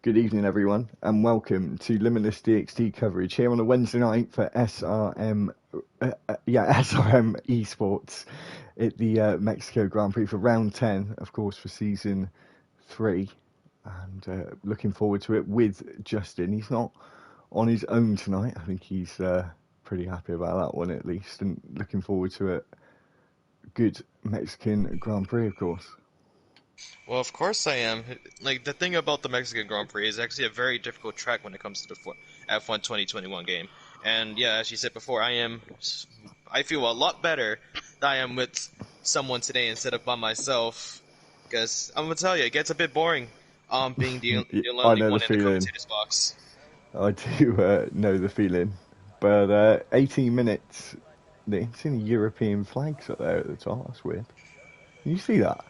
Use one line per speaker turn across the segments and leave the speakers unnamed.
Good evening, everyone, and welcome to Limitless DXT coverage here on a Wednesday night for SRM Esports at the Mexico Grand Prix for round 10, of course, for season 3. And looking forward to it with Justin. He's not on his own tonight. I think he's pretty happy about that one, at least, and looking forward to a good Mexican Grand Prix, of course.
Well, of course I am. Like, the thing about the Mexican Grand Prix is actually a very difficult track when it comes to the F1 2021 game. And yeah, as you said before, I feel a lot better that I am with someone today instead of by myself. Because I'm gonna tell you, it gets a bit boring, being the
I
lonely
know the
one in the
feeling.
commentator's box.
I do know the feeling. But 18 minutes, it's in European flags up there at the top. That's weird. You see that?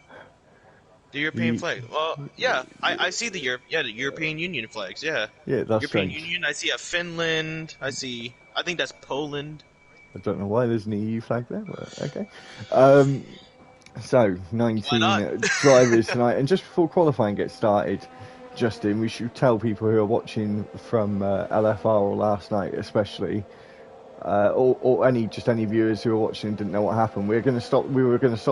The European
You,
flag. Well, yeah, I see the European Union flags. Yeah,
yeah, that's
European
strange.
Union. I see a Finland. I think that's Poland.
I don't know why there's an EU flag there, but okay. So,
Why not?
19 drivers tonight. And just before qualifying gets started, Justin, we should tell people who are watching from LFR or last night especially, or any viewers who are watching and didn't know what happened. We were going to stop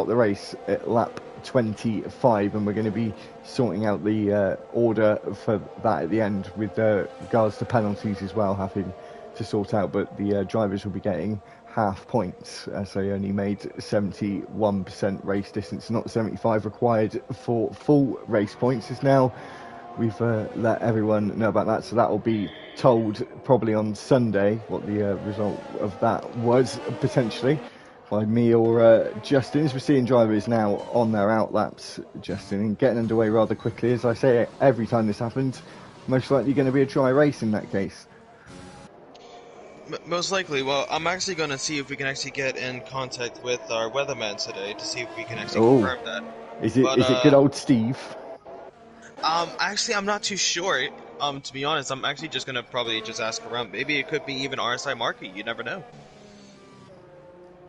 the race at lap 25, and we're going to be sorting out the order for that at the end with regards to penalties as well, having to sort out. But the drivers will be getting half points as they only made 71% race distance, not 75 required for full race points. Is now we've let everyone know about that, so that will be told probably on Sunday what the result of that was, potentially by me or Justin, as we're seeing drivers now on their outlaps, Justin, and getting underway rather quickly. As I say every time this happens, most likely going to be a dry race in that case.
Most likely. Well, I'm actually going to see if we can actually get in contact with our weatherman today to see if we can actually
Oh,
confirm that.
is it
But
is it good old Steve?
actually, I'm not too sure. To be honest, I'm actually just gonna probably just ask around. Maybe it could be even RSI Market. You never know.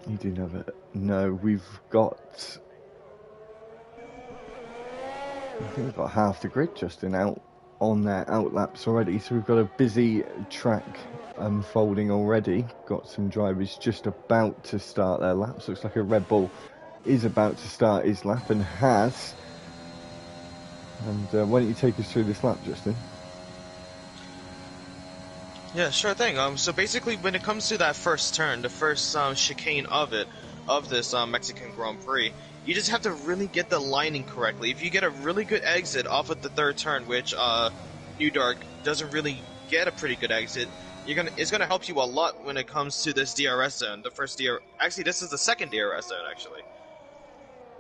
You do never know. We've got, I think we've got half the grid, Justin, out on their outlaps already. So we've got a busy track unfolding already. Got some drivers just about to start their laps. Looks like a Red Bull is about to start his lap and has. And why don't you take us through this lap, Justin?
Yeah, sure thing. So basically, when it comes to that first turn, the first chicane of this Mexican Grand Prix, you just have to really get the lining correctly. If you get a really good exit off of the third turn, which New Dark doesn't really get a pretty good exit, it's gonna help you a lot when it comes to this DRS zone. Actually, this is the second DRS zone actually.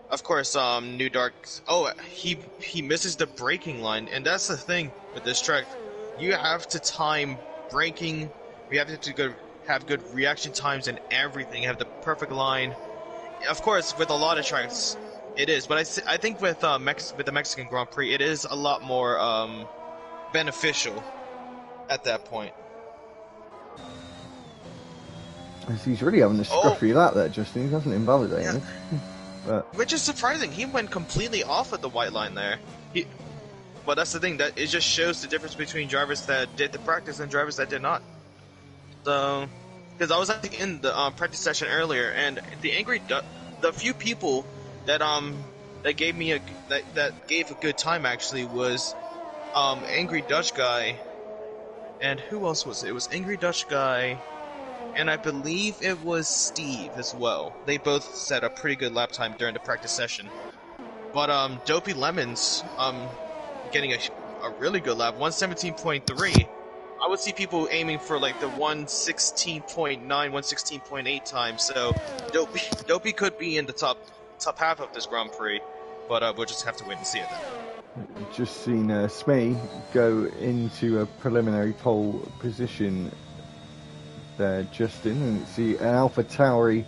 Of course, New Dark. Oh, he misses the braking line, and that's the thing with this track. You have to time braking. You have to have good reaction times and everything. Have the perfect line. Of course, with a lot of tracks, it is. But I think with with the Mexican Grand Prix, it is a lot more beneficial at that point.
He's really having a
Oh,
scruffy lap there, Justin. He hasn't invalidated
yeah.
it. But
Which is surprising. He went completely off at the white line there. But that's the thing, that it just shows the difference between drivers that did the practice and drivers that did not. So, because I was actually in the practice session earlier, and the few people that that gave me that gave a good time actually was Angry Dutch Guy, and who else was it? It was Angry Dutch Guy, and I believe it was Steve as well. They both set a pretty good lap time during the practice session. But Dopey Lemons getting a really good lap, 117.3. I would see people aiming for like the 116.9, 116.8 time. So Dopey could be in the top half of this Grand Prix, but we'll just have to wait and see it then.
just seen Smee go into a preliminary pole position there, Justin, and see an Alpha Tauri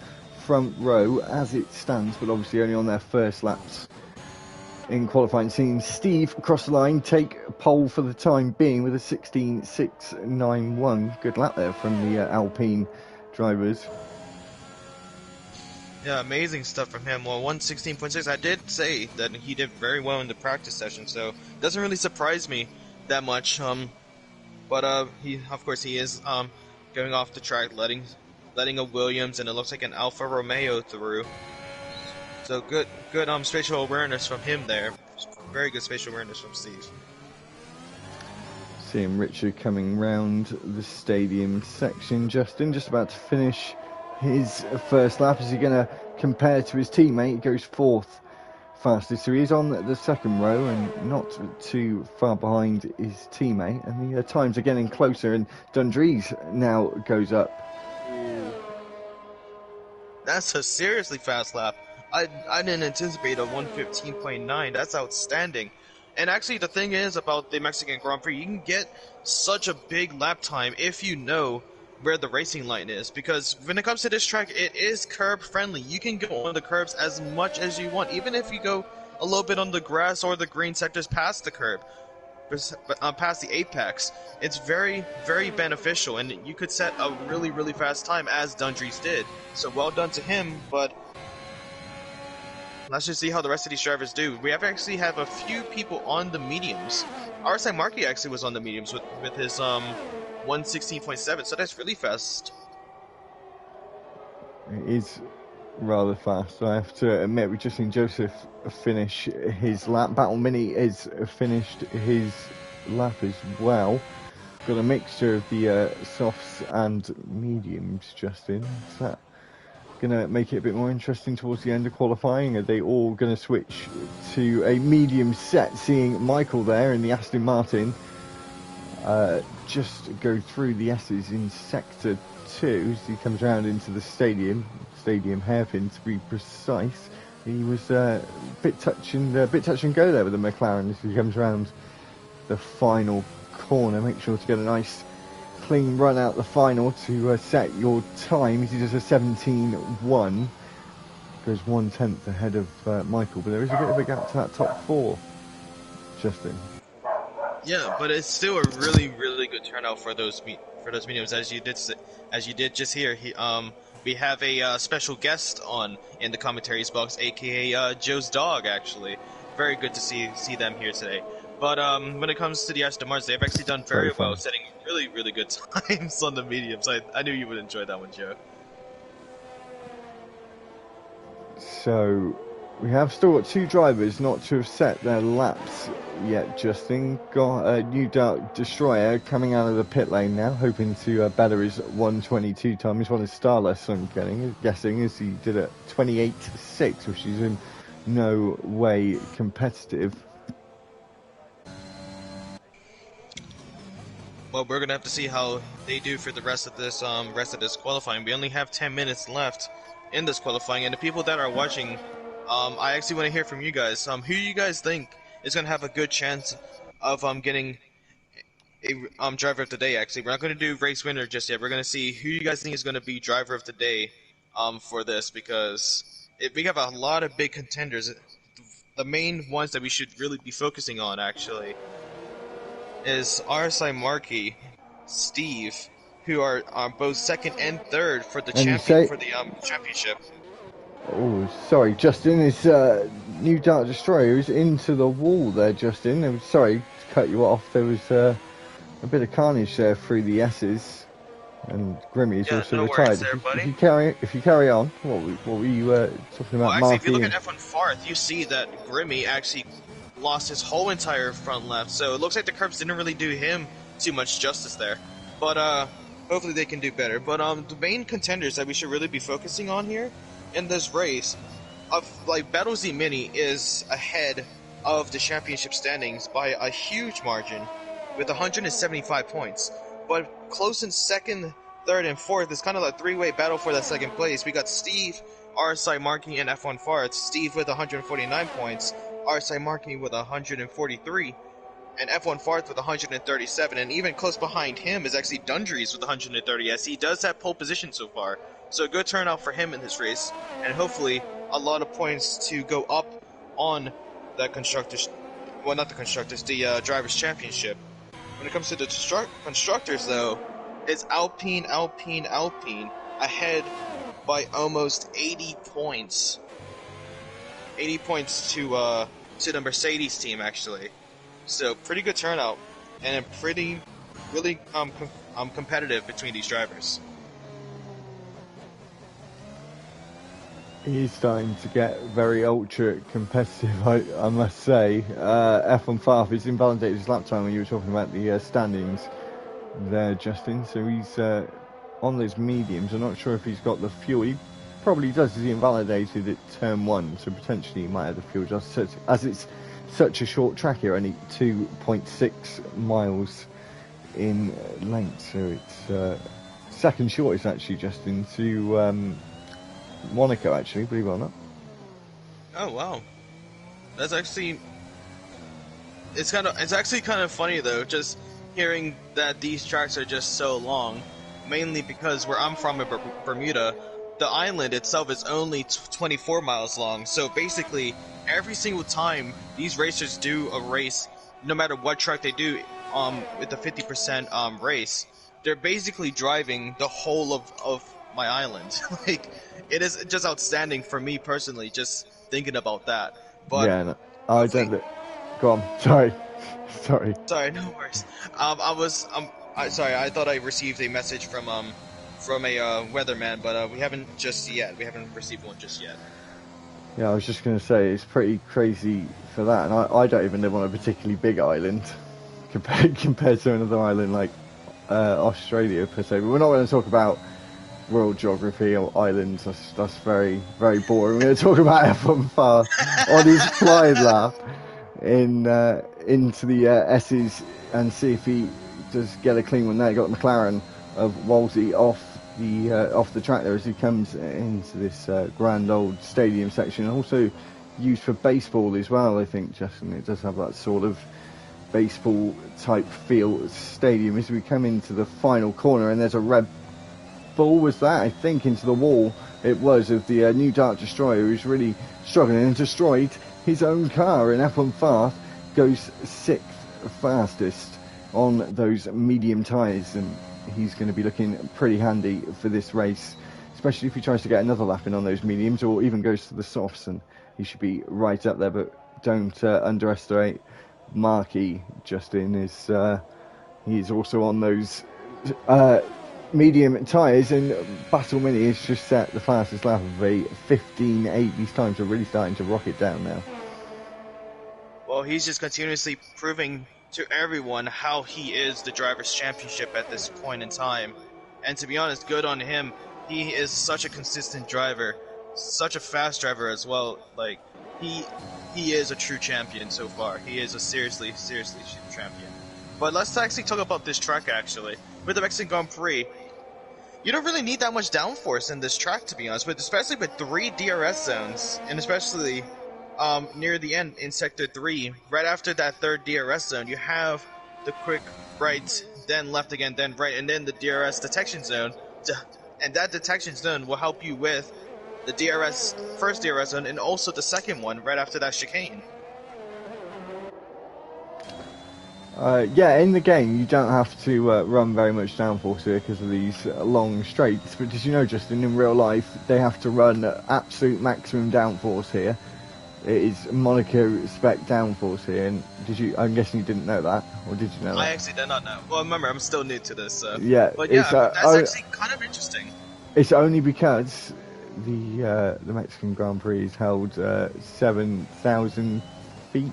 front row as it stands, but obviously only on their first laps in qualifying. Seeing Steve cross the line, take pole for the time being with a 16.691. Good lap there from the Alpine drivers.
Yeah, amazing stuff from him. Well, 116.6. I did say that he did very well in the practice session, so it doesn't really surprise me that much. But he, of course, he is going off the track, letting a Williams and it looks like an Alfa Romeo through. So good spatial awareness from him there. Very good spatial awareness from Steve.
Seeing Richard coming round the stadium section. Justin just about to finish his first lap. Is he going to compare to his teammate? He goes fourth fastest, so he's on the second row and not too far behind his teammate, and the times are getting closer, and Dundree's now goes up.
That's a seriously fast lap. I didn't anticipate a 1:15.9. That's outstanding. And actually, the thing is about the Mexican Grand Prix, you can get such a big lap time if you know where the racing line is. Because when it comes to this track, it is curb friendly. You can go on the curbs as much as you want, even if you go a little bit on the grass or the green sectors past the curb, past the apex. It's very, very beneficial, and you could set a really, really fast time as Dundree's did. So well done to him, but let's just see how the rest of these drivers do. We actually have a few people on the mediums. RSI Markey actually was on the mediums with his 1:16.7, so that's really fast.
It is rather fast, I have to admit. We've just seen Joseph finish his lap. Battle Mini has finished his lap as well. Got a mixture of the softs and mediums, Justin. Is that going to make it a bit more interesting towards the end of qualifying? Are they all going to switch to a medium set? Seeing Michael there in the Aston Martin just go through the S's in sector 2 as he comes around into the stadium hairpin to be precise. He was bit touch and go there with the McLaren as he comes around the final corner. Make sure to get a nice clean run out the final to set your time. He does a 17.1, goes 1/10 ahead of Michael, but there is a bit of a gap to that top 4, Justin.
Yeah, but it's still a really, really good turnout for those mediums, as you did just hear. We have a special guest on in the commentaries box, aka Joe's dog. Actually, very good to see them here today. But when it comes to the Aston Martins, they've actually done very well, setting really, really good times on the mediums. I knew you would enjoy that one, Joe.
So we have still got 2 drivers not to have set their laps yet, Justin. Got a New Dark Destroyer coming out of the pit lane now, hoping to better his 1:22 time. He's one of Starless, I'm guessing, as he did at 28.6, which is in no way competitive.
Well, we're gonna have to see how they do for the rest of this qualifying. We only have 10 minutes left in this qualifying, and the people that are watching, I actually want to hear from you guys. Who you guys think is gonna have a good chance of getting a driver of the day? Actually, we're not gonna do race winner just yet. We're gonna see who you guys think is gonna be driver of the day for this, because we have a lot of big contenders. The main ones that we should really be focusing on, actually, is RSI Markey, Steve, who are both second and third for the championship.
Oh, sorry, Justin. It's New Dark Destroyer who's into the wall there, Justin. I'm sorry to cut you off. There was a bit of carnage there through the S's, and Grimmy is also retired. If you carry on, what were you talking about?
Well, actually, if you look at F1 Farth, you see that Grimmy actually lost his whole entire front left, so it looks like the curbs didn't really do him too much justice there. But hopefully they can do better. But the main contenders that we should really be focusing on here in this race, Battle Z Mini is ahead of the championship standings by a huge margin with 175 points. But close in second, third, and fourth is kind of like a 3-way battle for that second place. We got Steve, RSI Markey, and F1 Farth. Steve with 149 points, RSI Markey with 143, and F1 Farth with 137, and even close behind him is actually Dundree's with 130, as he does have pole position so far. So a good turnout for him in this race, and hopefully a lot of points to go up on the the Drivers' Championship. When it comes to the constructors, though, it's Alpine ahead by almost 80 points. 80 points to the Mercedes team, actually. So pretty good turnout and pretty, really competitive between these drivers.
He's starting to get very ultra competitive, I must say. F1 Farf is invalidated his lap time when you were talking about the standings there, Justin. So he's on those mediums. I'm not sure if he's got the fuel. He probably does, as he invalidated at turn 1, so potentially he might have the fuel just as it's such a short track here, only 2.6 miles in length. So it's second shortest actually, Justin, to Monaco, actually, believe it or not.
Oh wow, that's actually it's actually kind of funny though, just hearing that these tracks are just so long, mainly because where I'm from in Bermuda, the island itself is only 24 miles long. So basically, every single time these racers do a race, no matter what track they do, with the 50% race, they're basically driving the whole of my island. Like, it is just outstanding for me personally, just thinking about that. But
yeah, no, I don't. Go on. Sorry.
Sorry, no worries. Sorry. I thought I received a message from a weatherman, but we haven't just yet. We haven't received one just yet.
Yeah, I was just going to say it's pretty crazy for that, and I don't even live on a particularly big island compared to another island like Australia per se. But we're not going to talk about world geography or islands. That's very, very boring. We're going to talk about F1 Far on his flying lap into the S's and see if he does get a clean one there. Got McLaren of Wolsey off the track there as he comes into this grand old stadium section, also used for baseball as well. I think, Justin, it does have that sort of baseball type feel stadium as we come into the final corner, and there's a Red Bull, was that, I think, into the wall it was, of the new Dart Destroyer, who's really struggling and destroyed his own car in F1 Fast, goes 6th fastest on those medium tyres, and he's going to be looking pretty handy for this race, especially if he tries to get another lap in on those mediums or even goes to the softs, and he should be right up there. But don't underestimate Markey, Justin. He's also on those medium tyres, and Battle Mini has just set the fastest lap of a 15.8. These times are really starting to rocket down now.
Well, he's just continuously proving to everyone how he is the Drivers' Championship at this point in time. And to be honest, good on him. He is such a consistent driver, such a fast driver as well. Like, he is a true champion so far. He is a seriously true champion. But let's actually talk about this track, actually. With the Mexican Grand Prix, you don't really need that much downforce in this track, to be honest, but especially with 3 DRS zones, and especially near the end in Sector 3, right after that 3rd DRS zone, you have the quick right, then left again, then right, and then the DRS detection zone. And that detection zone will help you with the first DRS zone, and also the second one right after that chicane.
Yeah, in the game you don't have to run very much downforce here because of these long straights, but did you know, Justin, in real life they have to run absolute maximum downforce here? It is Monaco spec downforce here, and I'm guessing you didn't know that, or did you know that?
I actually did not know. Well, remember, I'm still new to this, so...
Yeah,
but yeah, that's actually kind of interesting.
It's only because the Mexican Grand Prix is held 7,000 feet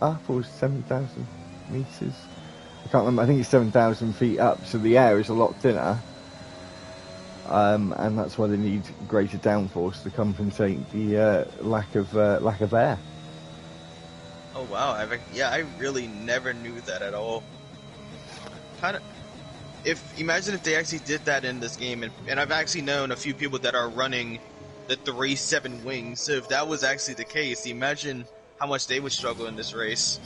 up, or 7,000 meters. I can't remember. I think it's 7,000 feet up, so the air is a lot thinner, and that's why they need greater downforce to compensate the lack of air.
Oh wow! I really never knew that at all. Kind of. Imagine if they actually did that in this game, and I've actually known a few people that are running the 3.7 wings. So if that was actually the case, imagine how much they would struggle in this race.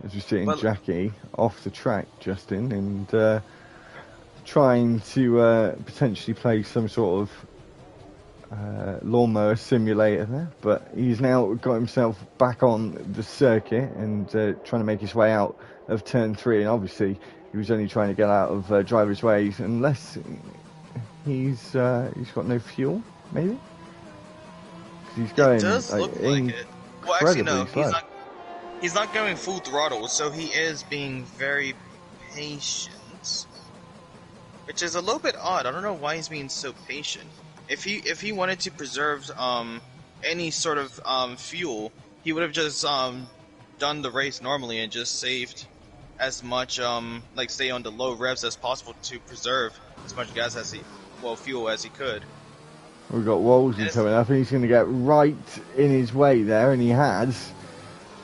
As you're seeing Jackie off the track, Justin, and trying to potentially play some sort of lawnmower simulator there, but he's now got himself back on the circuit and trying to make his way out of turn 3, and obviously he was only trying to get out of driver's ways unless he's got no fuel, maybe? He's going
it does look like it. Well, actually no, he's not. he's not going full throttle, so he is being very patient, which is a little bit odd. I don't know why he's being so patient. If he wanted to preserve any sort of fuel, he would have just done the race normally and just saved as much like stay on the low revs as possible to preserve as much gas as fuel as he could.
We've got Wolseley coming up, and he's going to get right in his way there, and he has.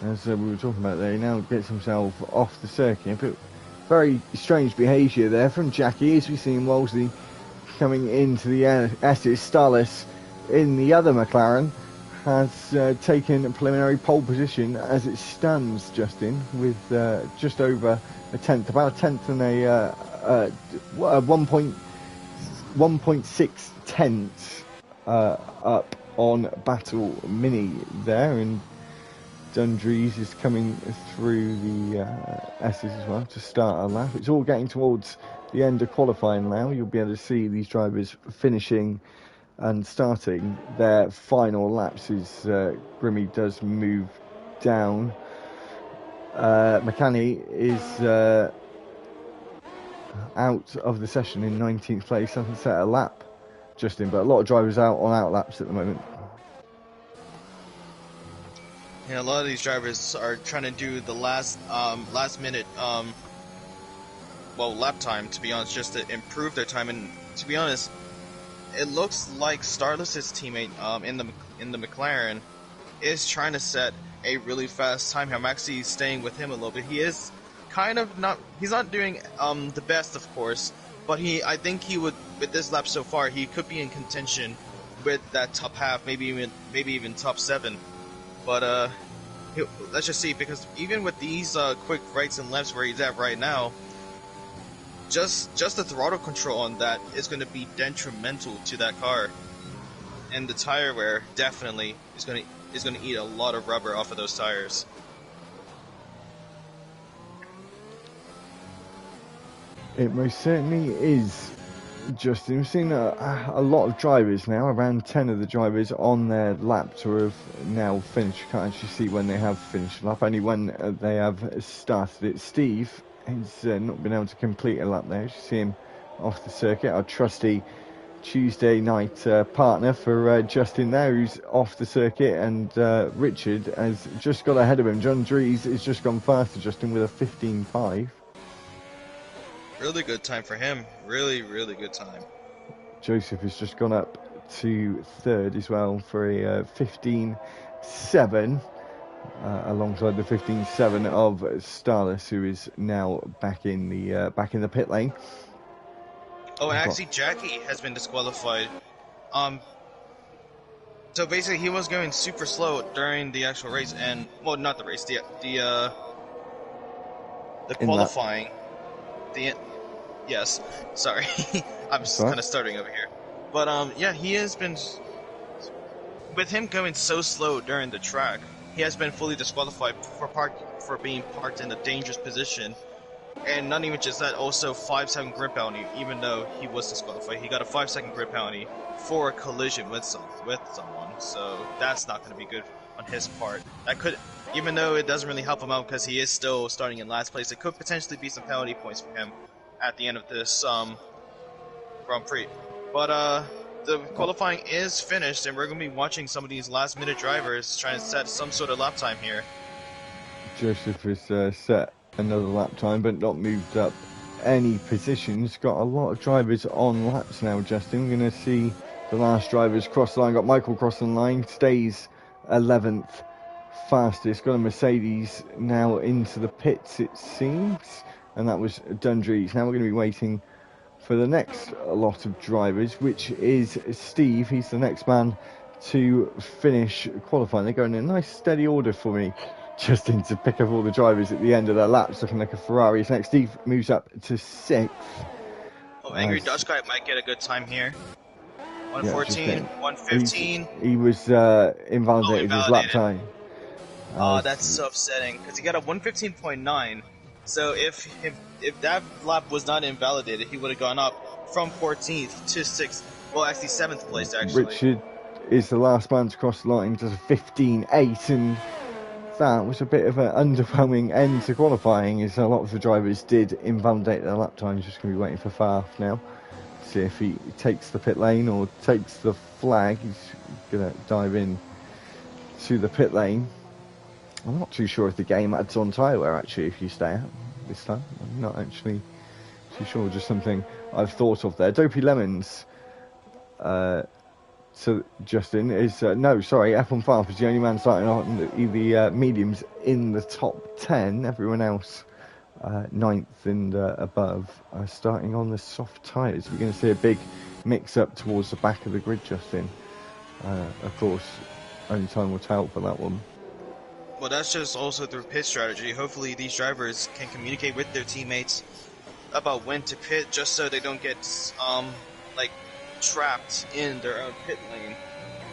As we were talking about there, he now gets himself off the circuit. But very strange behaviour there from Jackie, as we see Wolseley coming into the S's. Starless in the other McLaren has taken a preliminary pole position as it stands, Justin, with just over a tenth, about a tenth and a 1.6 tenths up on Battle Mini there, and Dundrees is coming through the S's as well to start a lap. It's all getting towards the end of qualifying now. You'll be able to see these drivers finishing and starting their final laps as Grimmy does move down. McCanny is out of the session in 19th place. Hasn't set a lap, Justin, but a lot of drivers out on out laps at the moment.
Yeah, a lot of these drivers are trying to do the last minute lap time, to be honest, just to improve their time. And to be honest, it looks like Starless's teammate in the McLaren is trying to set a really fast time here. I'm actually staying with him a little bit. He is kind of he's not doing the best, of course, but I think he would, with this lap so far, he could be in contention with that top half, maybe even top 7. But let's just see, because even with these quick rights and lefts where he's at right now, just the throttle control on that is going to be detrimental to that car, and the tire wear definitely is going to eat a lot of rubber off of those tires.
It most certainly is, Justin. We've seen a lot of drivers now, around 10 of the drivers on their lap to have now finished. You can't actually see when they have finished a lap, only when they have started it. Steve has not been able to complete a lap there. You see him off the circuit. Our trusty Tuesday night partner for Justin there, who's off the circuit, and Richard has just got ahead of him. John Dries has just gone faster, Justin, with a 15.5.
Really good time for him. Really, really good time.
Joseph has just gone up to third as well for a 15.7, alongside the 15.7 of Starless, who is now back in the pit lane.
Oh, and actually, Jackie has been disqualified. So basically, he was going super slow during the actual race, and not the race, the qualifying. Yes, sorry, I'm just kind of starting over here. But yeah, he has been, with him going so slow during the track, he has been fully disqualified for being parked in a dangerous position. And not even just that, also 5-second grid penalty. Even though he was disqualified, he got a 5-second grid penalty for a collision with someone. So that's not going to be good on his part. That could, even though it doesn't really help him out because he is still starting in last place, it could potentially be some penalty points for him at the end of this Grand Prix. But the qualifying is finished, and we're going to be watching some of these last-minute drivers trying to set some sort of lap time here.
Joseph has set another lap time, but not moved up any positions. Got a lot of drivers on laps now, Justin. We're going to see the last drivers cross the line. Got Michael crossing the line, stays 11th fastest. Got a Mercedes now into the pits, it seems, and that was Dundrees. Now we're going to be waiting for the next lot of drivers, which is Steve. He's the next man to finish qualifying. They're going in a nice steady order for me, Justin, to pick up all the drivers at the end of their laps, looking like a Ferrari. It's next. Steve moves up to 6th.
Oh, Angry Dutch Guy might get a good time here. 114, 115.
He was invalidated his lap time.
Oh, that's so upsetting, because he got a 115.9. So if that lap was not invalidated, he would have gone up from 14th to 6th. Well, actually 7th place, actually.
Richard is the last man to cross the line, does a 15.8, and that was a bit of an underwhelming end to qualifying, as a lot of the drivers did invalidate their lap times. Just going to be waiting for Faf now, see if he takes the pit lane or takes the flag. He's going to dive in to the pit lane. I'm not too sure if the game adds on tyre wear actually if you stay out this time. I'm not actually too sure, just something I've thought of there. Dopey Lemons, so Justin is no, sorry, F1 Faf is the only man starting on the mediums in the top 10. Everyone else, 9th and above, starting on the soft tyres. We're going to see a big mix-up towards the back of the grid, Justin. Of course, only time will tell for that one.
Well, that's just also through pit strategy. Hopefully these drivers can communicate with their teammates about when to pit, just so they don't get like trapped in their own pit lane.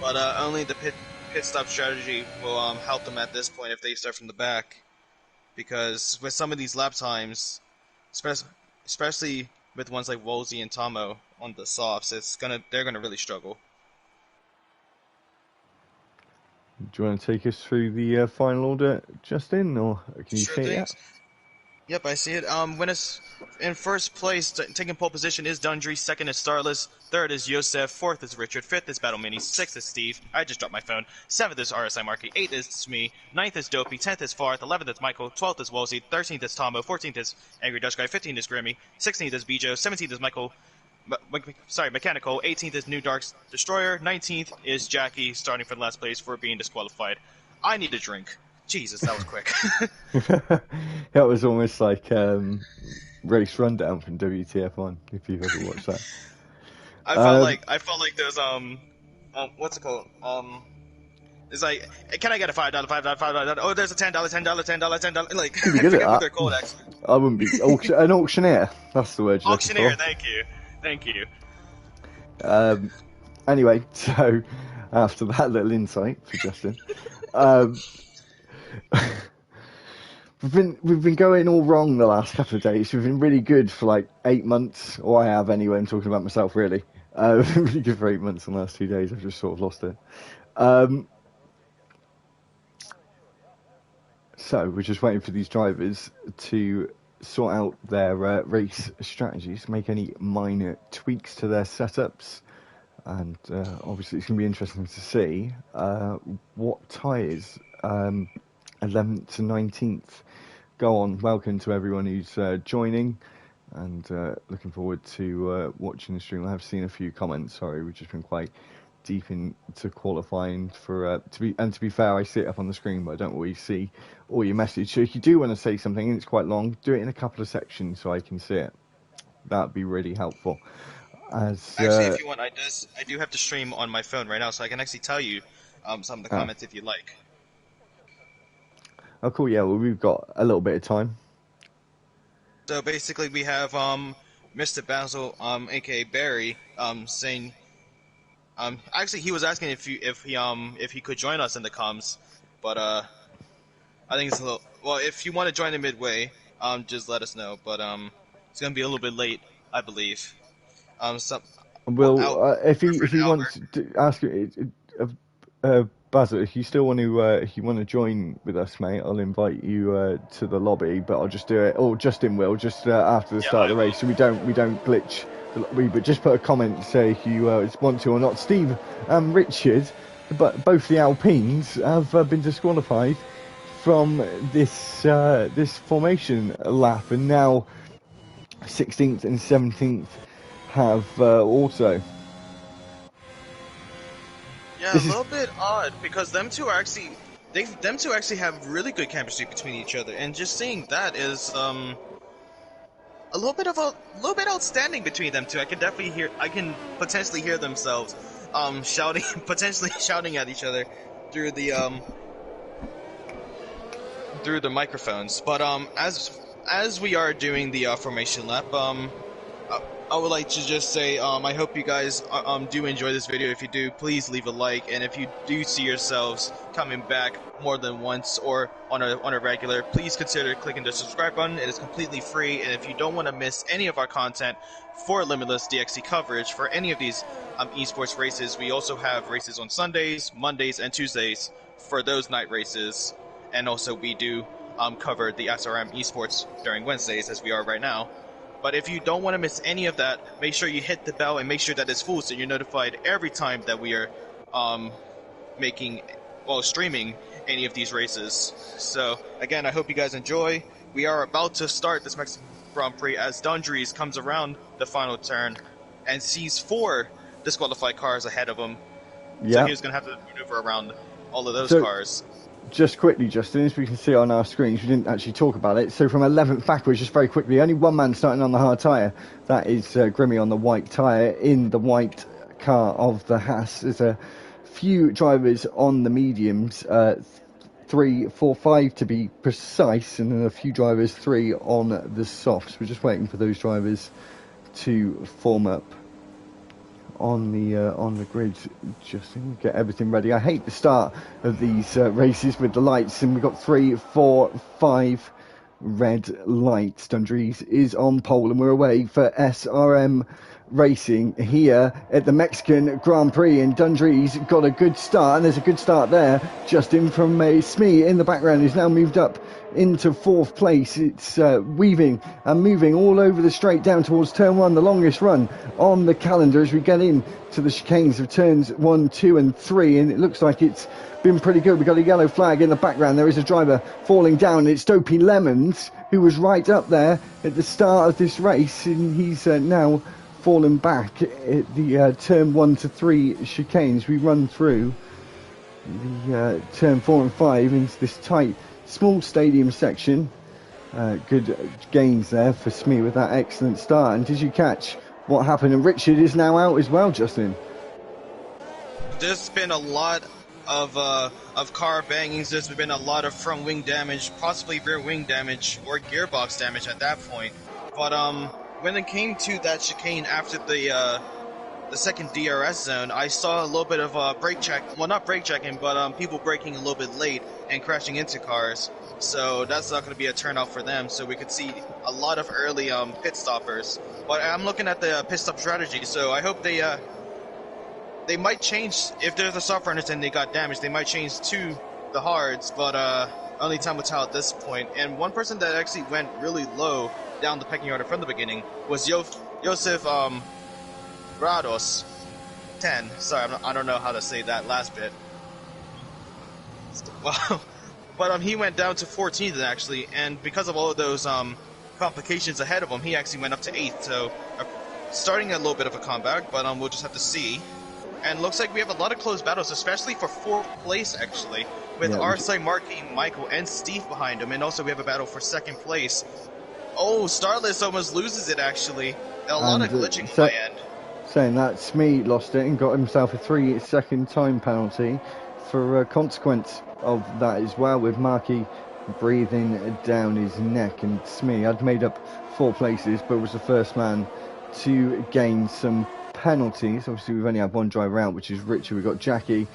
But only the pit stop strategy will help them at this point if they start from the back, because with some of these lap times, especially with ones like Wolsey and Tomo on the softs, they're gonna really struggle.
Do you want to take us through the final order, Justin, or can you see it?
Yep, I see it. Winners in first place, taking pole position is Dundry. Second is Starless. Third is Yosef. Fourth is Richard. Fifth is Battle Mini. Sixth is Steve. I just dropped my phone. Seventh is RSI Marky. Eighth is me. Ninth is Dopey. 10th is Farth. 11th is Michael. 12th is Wolsey. 13th is Tomo. 14th is Angry Dutch Guy. 15th is Grimmy. 16th is Bijo. 17th is Michael. Mechanical. 18th is New Dark's Destroyer. 19th is Jackie, starting for the last place for being disqualified. I need a drink. Jesus, that was quick.
That was almost like race rundown from WTF1, if you've ever watched that.
I felt like those what's it called? It's like, can I get a $5, $5? Oh, there's a $10, $10. Like, I forget what they're called actually.
I wouldn't be an auctioneer. That's the word you're
auctioneer.
looking for.
Thank you.
Anyway, so after that little insight for Justin, we've been going all wrong the last couple of days. We've been really good for like 8 months, or I have anyway. I'm talking about myself really. We've been really good for 8 months in the last 2 days. I've just sort of lost it. So we're just waiting for these drivers to sort out their race strategies, make any minor tweaks to their setups, and obviously it's going to be interesting to see what tyres 11th to 19th go on. Welcome to everyone who's joining, and looking forward to watching the stream. I have seen a few comments. Sorry, we've just been quite deep into qualifying for to be fair, I see it up on the screen, but I don't always see all your message. So if you do want to say something and it's quite long, do it in a couple of sections so I can see it. That'd be really helpful.
Actually, if you want, I do have to stream on my phone right now, so I can actually tell you some of the comments if you like.
Oh, cool. Yeah, well, we've got a little bit of time.
So basically, we have Mr. Basil, aka Barry, saying. Actually, he was asking if he could join us in the comms, but I think it's a little. Well, if you want to join the midway, just let us know. But it's gonna be a little bit late, I believe.
If he wants to ask Basil, if you still want to join with us, mate, I'll invite you to the lobby. But I'll just do it, or Justin will, just after the start of the race, so we don't glitch. But just put a comment, say if you want to or not. Steve and Richard, but both the Alpines have been disqualified from this formation lap, and now 16th and 17th have also.
Yeah, a little bit odd, because them two actually have really good chemistry between each other, and just seeing that is a little bit outstanding between them two. I can potentially hear themselves potentially shouting at each other through the microphones. But as we are doing the formation lap, I would like to just say I hope you guys do enjoy this video. If you do, please leave a like, and if you do see yourselves coming back more than once or on a regular, please consider clicking the subscribe button. It is completely free, and if you don't want to miss any of our content for Limitless DXC coverage for any of these esports races, we also have races on Sundays, Mondays, and Tuesdays for those night races. and also we do cover the SRM esports during Wednesdays as we are right now. But if you don't want to miss any of that, make sure you hit the bell and make sure that it's full so you're notified every time that we are streaming any of these races. So again, I hope you guys enjoy. We are about to start this Mexican Grand Prix as Dundrees comes around the final turn and sees 4 disqualified cars ahead of him. So he's going to have to maneuver around all of those cars.
Just quickly, Justin, as we can see on our screens, we didn't actually talk about it. So from 11th backwards, just very quickly, only one man starting on the hard tyre. That is Grimmy on the white tyre in the white car of the Haas. There's a few drivers on the mediums, 3, 4, 5 to be precise, and then a few drivers, 3 on the softs. We're just waiting for those drivers to form up on the grid, just to get everything ready. I hate the start of these races with the lights, and we've got 3, 4, 5 red lights. Dundrees is on pole, and we're away for SRM Racing here at the Mexican Grand Prix, and Dundrees got a good start, and there's a good start there, Justin, from Smee in the background, who's now moved up into 4th place. It's weaving and moving all over the straight down towards turn 1, the longest run on the calendar as we get in to the chicanes of turns 1, 2 and 3, and it looks like it's been pretty good. We've got a yellow flag in the background. There is a driver falling down. It's Dopey Lemons, who was right up there at the start of this race, and he's now fallen back at the turn 1 to 3 chicanes. We run through the turn 4 and 5 into this tight, small stadium section. Good gains there for Smee with that excellent start. And did you catch what happened? And Richard is now out as well, Justin.
There's been a lot of car bangings. There's been a lot of front wing damage, possibly rear wing damage or gearbox damage at that point. But when it came to that chicane after the second DRS zone, I saw a little bit of brake check. Well, not brake checking, but people braking a little bit late and crashing into cars. So that's not going to be a turnout for them. So we could see a lot of early pit stoppers. But I'm looking at the pit stop strategy. So I hope they might change if there's a soft runners and they got damaged. They might change to the hards, but only time will tell at this point. And one person that actually went really low down the pecking order from the beginning was Josef Rados 10. Sorry, I don't know how to say that last bit. Well, but he went down to 14th actually, and because of all of those complications ahead of him, he actually went up to 8th. So starting a little bit of a comeback, but we'll just have to see. And looks like we have a lot of close battles, especially for 4th place actually, with Arsai, Marky, Michael, and Steve behind him, and also we have a battle for 2nd place. Oh, Starless almost loses it actually. A lot of glitching on my end.
Saying that, Smee lost it and got himself a 3-second time penalty for consequence of that as well, with Marky breathing down his neck. And Smee had made up 4 places, but was the first man to gain some penalties. Obviously, we've only had one driver out, which is Richard. We've got Jackie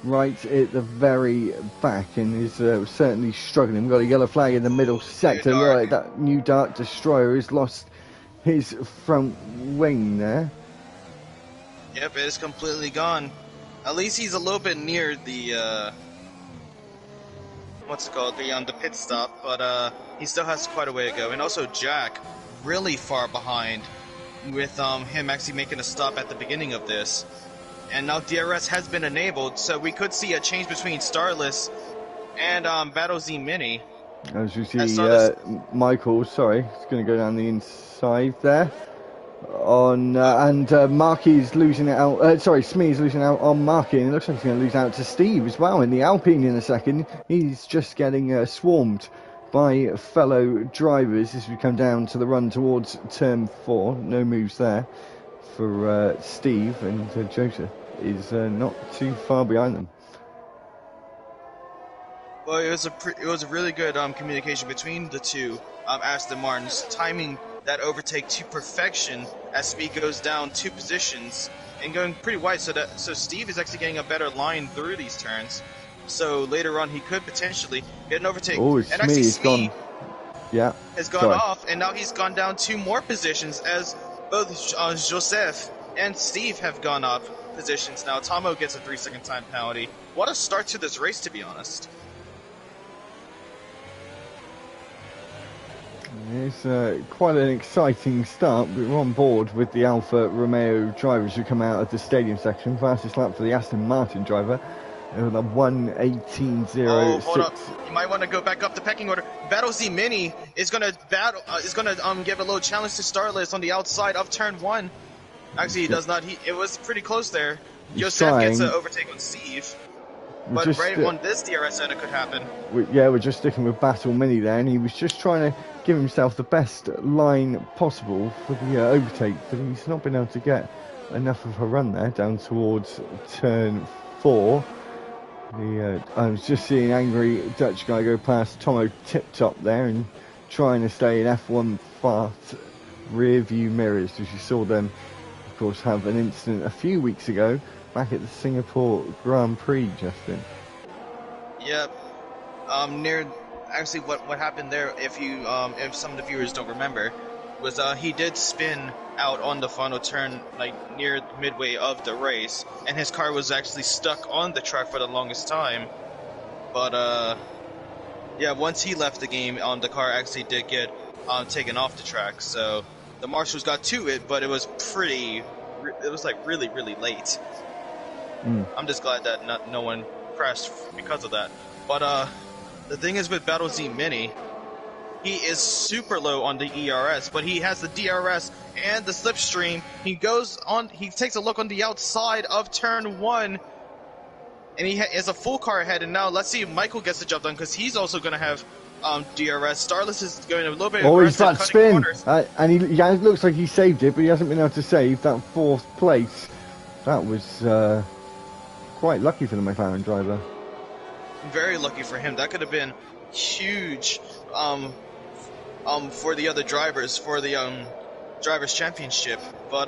right at the very back and is certainly struggling. We've got a yellow flag in the middle sector. Right, that new Dark Destroyer has lost his front wing there.
Yep, it is completely gone. At least he's a little bit near the the pit stop, but he still has quite a way to go. And also Jack really far behind, with him actually making a stop at the beginning of this. And now DRS has been enabled, so we could see a change between Starless and Battle Z Mini.
As you see, Michael, sorry, it's going to go down the inside there. And Marky's losing it out. Smee's losing out on Marky, and it looks like he's going to lose out to Steve as well in the Alpine in a second. He's just getting swarmed by fellow drivers as we come down to the run towards turn 4. No moves there for Steve, and Joseph is not too far behind them.
Well, it was a really good communication between the two Aston Martins, timing that overtake to perfection as Speed goes down 2 positions and going pretty wide, so Steve is actually getting a better line through these turns. So later on, he could potentially get an overtake.
Oh, and actually, Smee
has gone off, and now he's gone down 2 more positions as both Joseph and Steve have gone up positions. Now Tomo gets a 3-second time penalty. What a start to this race, to be honest.
It's quite an exciting start. We're on board with the Alfa Romeo drivers who come out of the stadium section. Fastest lap for the Aston Martin driver with a 1:18.06.
Oh, hold up! You might want to go back up the pecking order. Battle Z Mini is gonna give a little challenge to Starless on the outside of turn 1. Actually, he does not. It was pretty close there. Yosef gets an overtake on Steve. But right on this DRS end, it could happen.
We're just sticking with Battle Mini there, and he was just trying to give himself the best line possible for the overtake, but he's not been able to get enough of a run there down towards turn 4. I was just seeing angry Dutch guy go past Tomo Tip Top there and trying to stay in F1 fast rear view mirrors, as you saw them, of course, have an incident a few weeks ago back at the Singapore Grand Prix, Justin.
Yep. Actually, what happened there, if some of the viewers don't remember, was he did spin out on the final turn, like near midway of the race, and his car was actually stuck on the track for the longest time. But yeah, once he left the game, the car actually did get taken off the track. So the marshals got to it, but it was really late. I'm just glad that no one crashed because of that. But the thing is with Battle Z Mini, he is super low on the ERS, but he has the DRS and the slipstream. He takes a look on the outside of turn 1, and he is a full car ahead. And now let's see if Michael gets the job done, because he's also going to have DRS. Starless is going a little bit aggressive,
he's about to spin,
corners.
And it looks like he saved it, but he hasn't been able to save that 4th place. That was quite lucky for the McLaren driver.
Very lucky for him. That could have been huge for the other drivers, for the drivers championship. But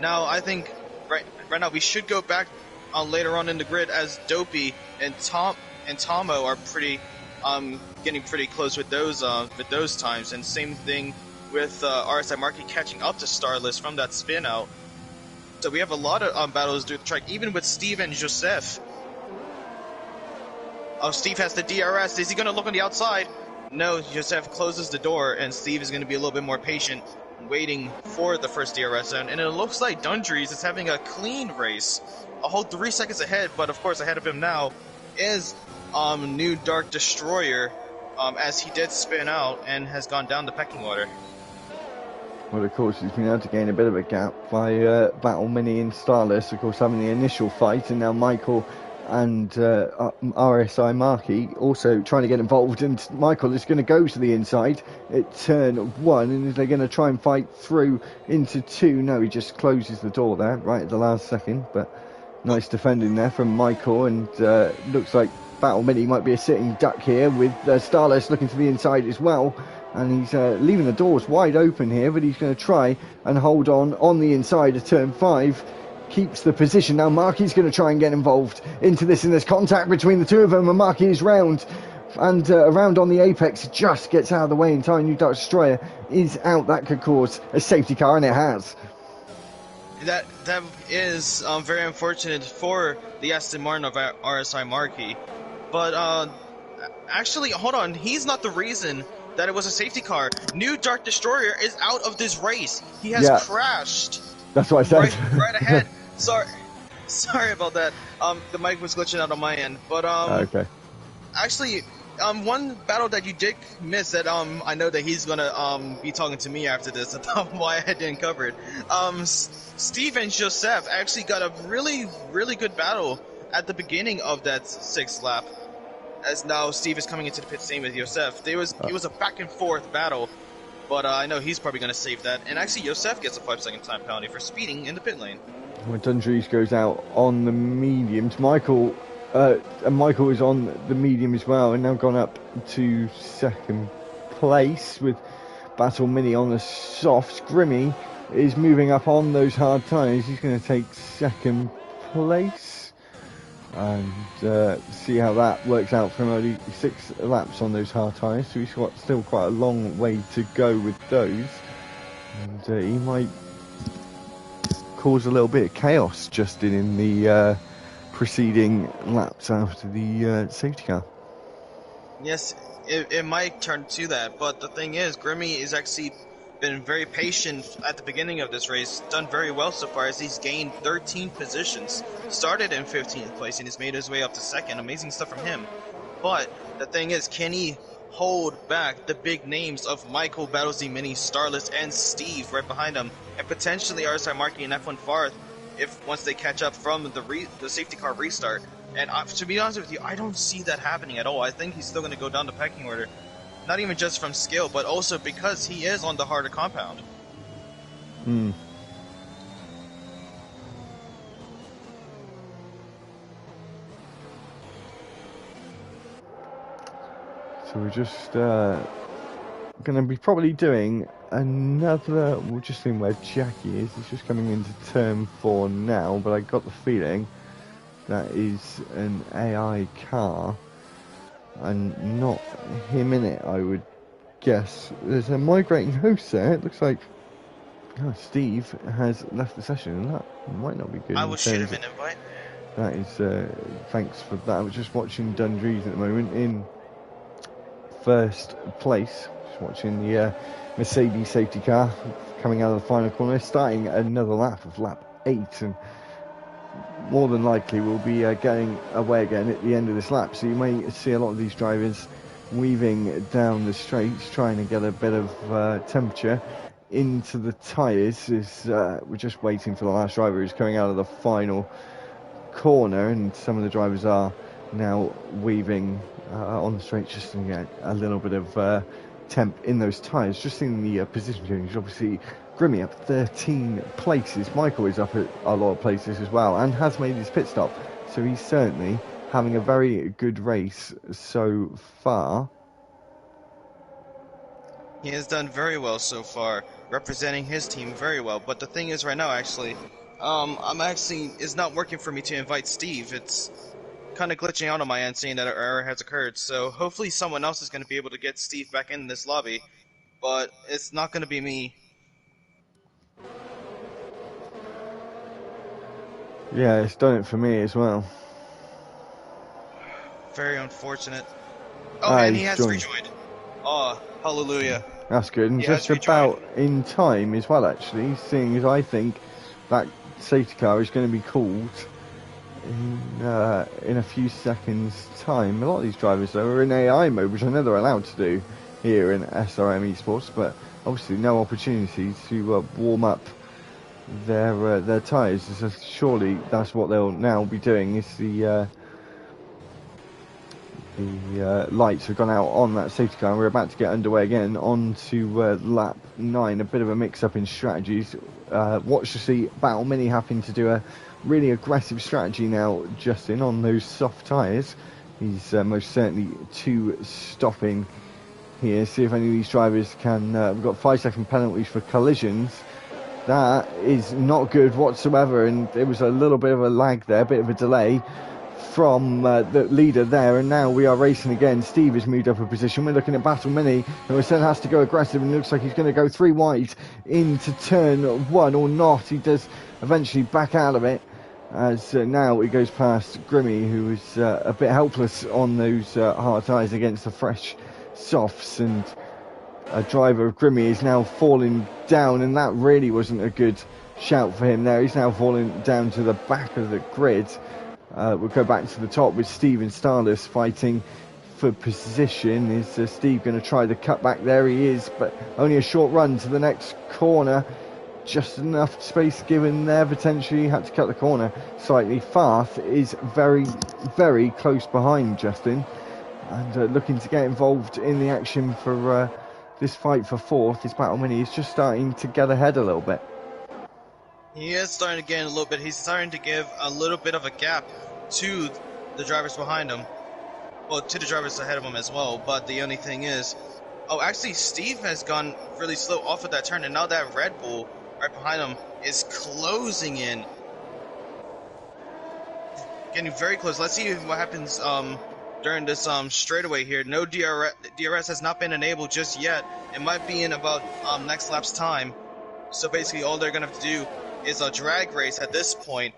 now I think right now we should go back later on in the grid, as Dopey and Tomo are getting pretty close with those times, and same thing with RSI Marquee catching up to Starless from that spin out. So we have a lot of battles through the track, even with Steve and Joseph. Oh, Steve has the DRS. Is he going to look on the outside? No, Joseph closes the door, and Steve is going to be a little bit more patient, waiting for the first DRS zone. And it looks like Dundrees is having a clean race, a whole 3 seconds ahead. But of course, ahead of him now is New Dark Destroyer, as he did spin out and has gone down the pecking order.
Well, of course, he's been able to gain a bit of a gap by Battle Mini and Starless, of course, having the initial fight, and now Michael and RSI Marquee also trying to get involved, and Michael is going to go to the inside at turn 1, and they're going to try and fight through into 2. No, he just closes the door there right at the last second, but nice defending there from Michael, and looks like Battle Mini might be a sitting duck here, with Starless looking to the inside as well, and he's leaving the doors wide open here, but he's going to try and hold on the inside of turn 5. Keeps the position. Now Marquis going to try and get involved into this, and there's contact between the two of them, and Marquis is round and around on the apex, just gets out of the way in time. New Dark Destroyer is out. That could cause a safety car, and it has.
That is very unfortunate for the Aston Martin of RSI Marquee. But actually, hold on, he's not the reason that it was a safety car. New Dark Destroyer is out of this race. He has crashed.
That's what I said.
Right ahead. Sorry about that. The mic was glitching out on my end. But
okay.
Actually, one battle that you did miss that I know that he's gonna be talking to me after this about why I didn't cover it. Steve and Joseph actually got a really good battle at the beginning of that 6th lap. As now Steve is coming into the pit, same as Joseph. It was a back and forth battle. But I know he's probably going to save that. And actually, Joseph gets a 5-second time penalty for speeding in the pit lane.
When Dundrees goes out on the mediums, Michael is on the medium as well, and now gone up to 2nd place with Battle Mini on the softs. Grimmy is moving up on those hard tyres. He's going to take 2nd place. And see how that works out from only 6 laps on those hard tyres, so he's got still quite a long way to go with those, and he might cause a little bit of chaos, Justin, in the preceding laps after the safety car.
Yes, it might turn to that. But the thing is, Grimmy is actually been very patient at the beginning of this race, done very well so far as he's gained 13 positions, started in 15th place and he's made his way up to second. Amazing stuff from him. But the thing is, can he hold back the big names of Michael, Battlesy, Mini, Starless, and Steve right behind him, and potentially RSI marking an F1 Farth if once they catch up from the safety car restart? And to be honest with you, I don't see that happening at all. I think he's still going to go down the pecking order. Not even just from skill, but also because he is on the harder compound.
So we're just going to be probably doing another. We'll just see where Jackie is. He's just coming into turn 4 now, but I got the feeling that is an AI car and not him in it, I would guess. There's a migrating host there. It looks like Steve has left the session, and that might not be good.
I will shoot him an invite.
That is, thanks for that. I was just watching Dundrees at the moment in first place. Just watching the Mercedes safety car coming out of the final corner, starting another lap of lap 8, and more than likely we'll be getting away again at the end of this lap. So you may see a lot of these drivers weaving down the straights, trying to get a bit of temperature into the tyres. We're just waiting for the last driver who's coming out of the final corner, and some of the drivers are now weaving on the straight just to get a little bit of temp in those tyres. Just seeing the position change. Obviously Grimmy up 13 places. Michael is up at a lot of places as well and has made his pit stop, so he's certainly having a very good race so far.
He has done very well so far, representing his team very well. But the thing is, right now, actually, it's not working for me to invite Steve. It's kind of glitching out on my end, saying that an error has occurred. So hopefully someone else is going to be able to get Steve back in this lobby, but it's not going to be me.
Yeah, it's done it for me as well.
Very unfortunate. Oh, and he has rejoined. Oh, hallelujah.
That's good, and just about in time as well, actually, seeing as I think that safety car is going to be called in a few seconds' time. A lot of these drivers, though, are in AI mode, which I know they're allowed to do here in SRM Esports, but obviously no opportunity to warm up their tyres. So surely that's what they'll now be doing. Is the lights have gone out on that safety car, and we're about to get underway again on to lap 9. A bit of a mix-up in strategies. Watch to see Battle Mini having to do a really aggressive strategy now, Justin, on those soft tyres. He's most certainly stopping here. See if any of these drivers can... we've got 5-second penalties for collisions. That is not good whatsoever, and there was a little bit of a lag there, a bit of a delay from the leader there, and now we are racing again. Steve has moved up a position. We're looking at Battle Mini, who has to go aggressive, and looks like he's going to go 3 wide into turn 1, or not. He does eventually back out of it, as now he goes past Grimmy, who is a bit helpless on those hard tyres against the fresh softs, and a driver of Grimmy is now falling down, and that really wasn't a good shout for him there. He's now falling down to the back of the grid. We'll go back to the top with Steve and Starless fighting for position. Is Steve going to try the cut back? There he is, but only a short run to the next corner. Just enough space given there, potentially. Had to cut the corner slightly. Farth is very, very close behind Justin, and looking to get involved in the action for this fight for 4th. His Battle Mini is just starting to get ahead a little bit.
He is starting to gain a little bit. He's starting to give a little bit of a gap to the drivers behind him. Well, to the drivers ahead of him as well. But the only thing is... Oh, actually, Steve has gone really slow off of that turn. And now that Red Bull right behind him is closing in. Getting very close. Let's see what happens during this straightaway here. No DRS has not been enabled just yet. It might be in about next lap's time. So basically all they're going to have to do is a drag race at this point.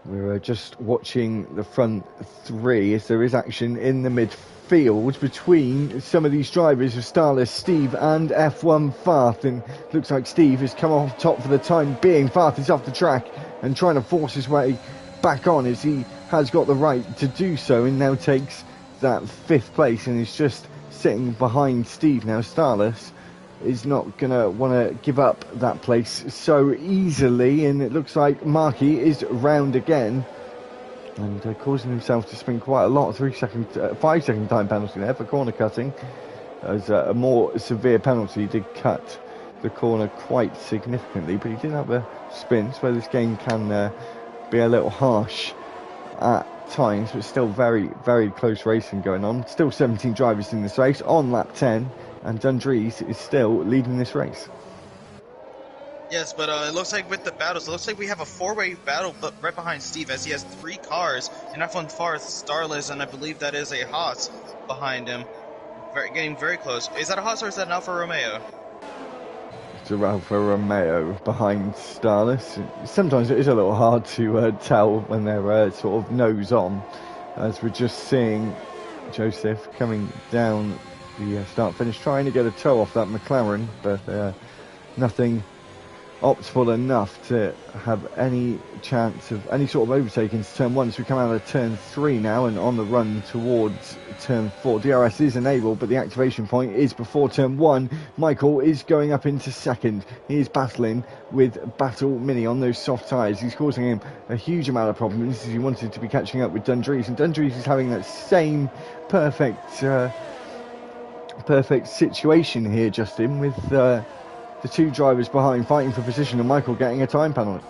We're just watching the front three as there is action in the midfield between some of these drivers of Starless, Steve and F1 Farth, and looks like Steve has come off top for the time being. Farth is off the track and trying to force his way back on as he has got the right to do so, and now takes that 5th place and is just sitting behind Steve now. Starless is not going to want to give up that place so easily, and it looks like Markey is round again and causing himself to spend quite a lot. 5-second time penalty there for corner cutting, as a more severe penalty did cut the corner quite significantly, but he did have a spin, so this game can be a little harsh at times, but still very, very close racing going on. Still 17 drivers in this race on lap 10, and Dundrees is still leading this race.
Yes, but it looks like with the battles, it looks like we have a 4-way battle, but right behind Steve, as he has 3 cars, and F1 Farth, Starless, and I believe that is a Haas behind him, getting very close. Is that a Haas or is that an Alfa Romeo?
It's a Alfa Romeo behind Starless. Sometimes it is a little hard to tell when they're sort of nose on, as we're just seeing Joseph coming down the start-finish, trying to get a toe off that McLaren, but nothing optimal enough to have any chance of any sort of overtake into turn 1. So we come out of turn 3 now and on the run towards turn 4. DRS is enabled, but the activation point is before turn 1. Michael is going up into 2nd. He is battling with Battle Mini on those soft tyres. He's causing him a huge amount of problems as he wanted to be catching up with Dundrees, and Dundrees is having that same perfect situation here, Justin, with the 2 drivers behind fighting for position, and Michael getting a time penalty.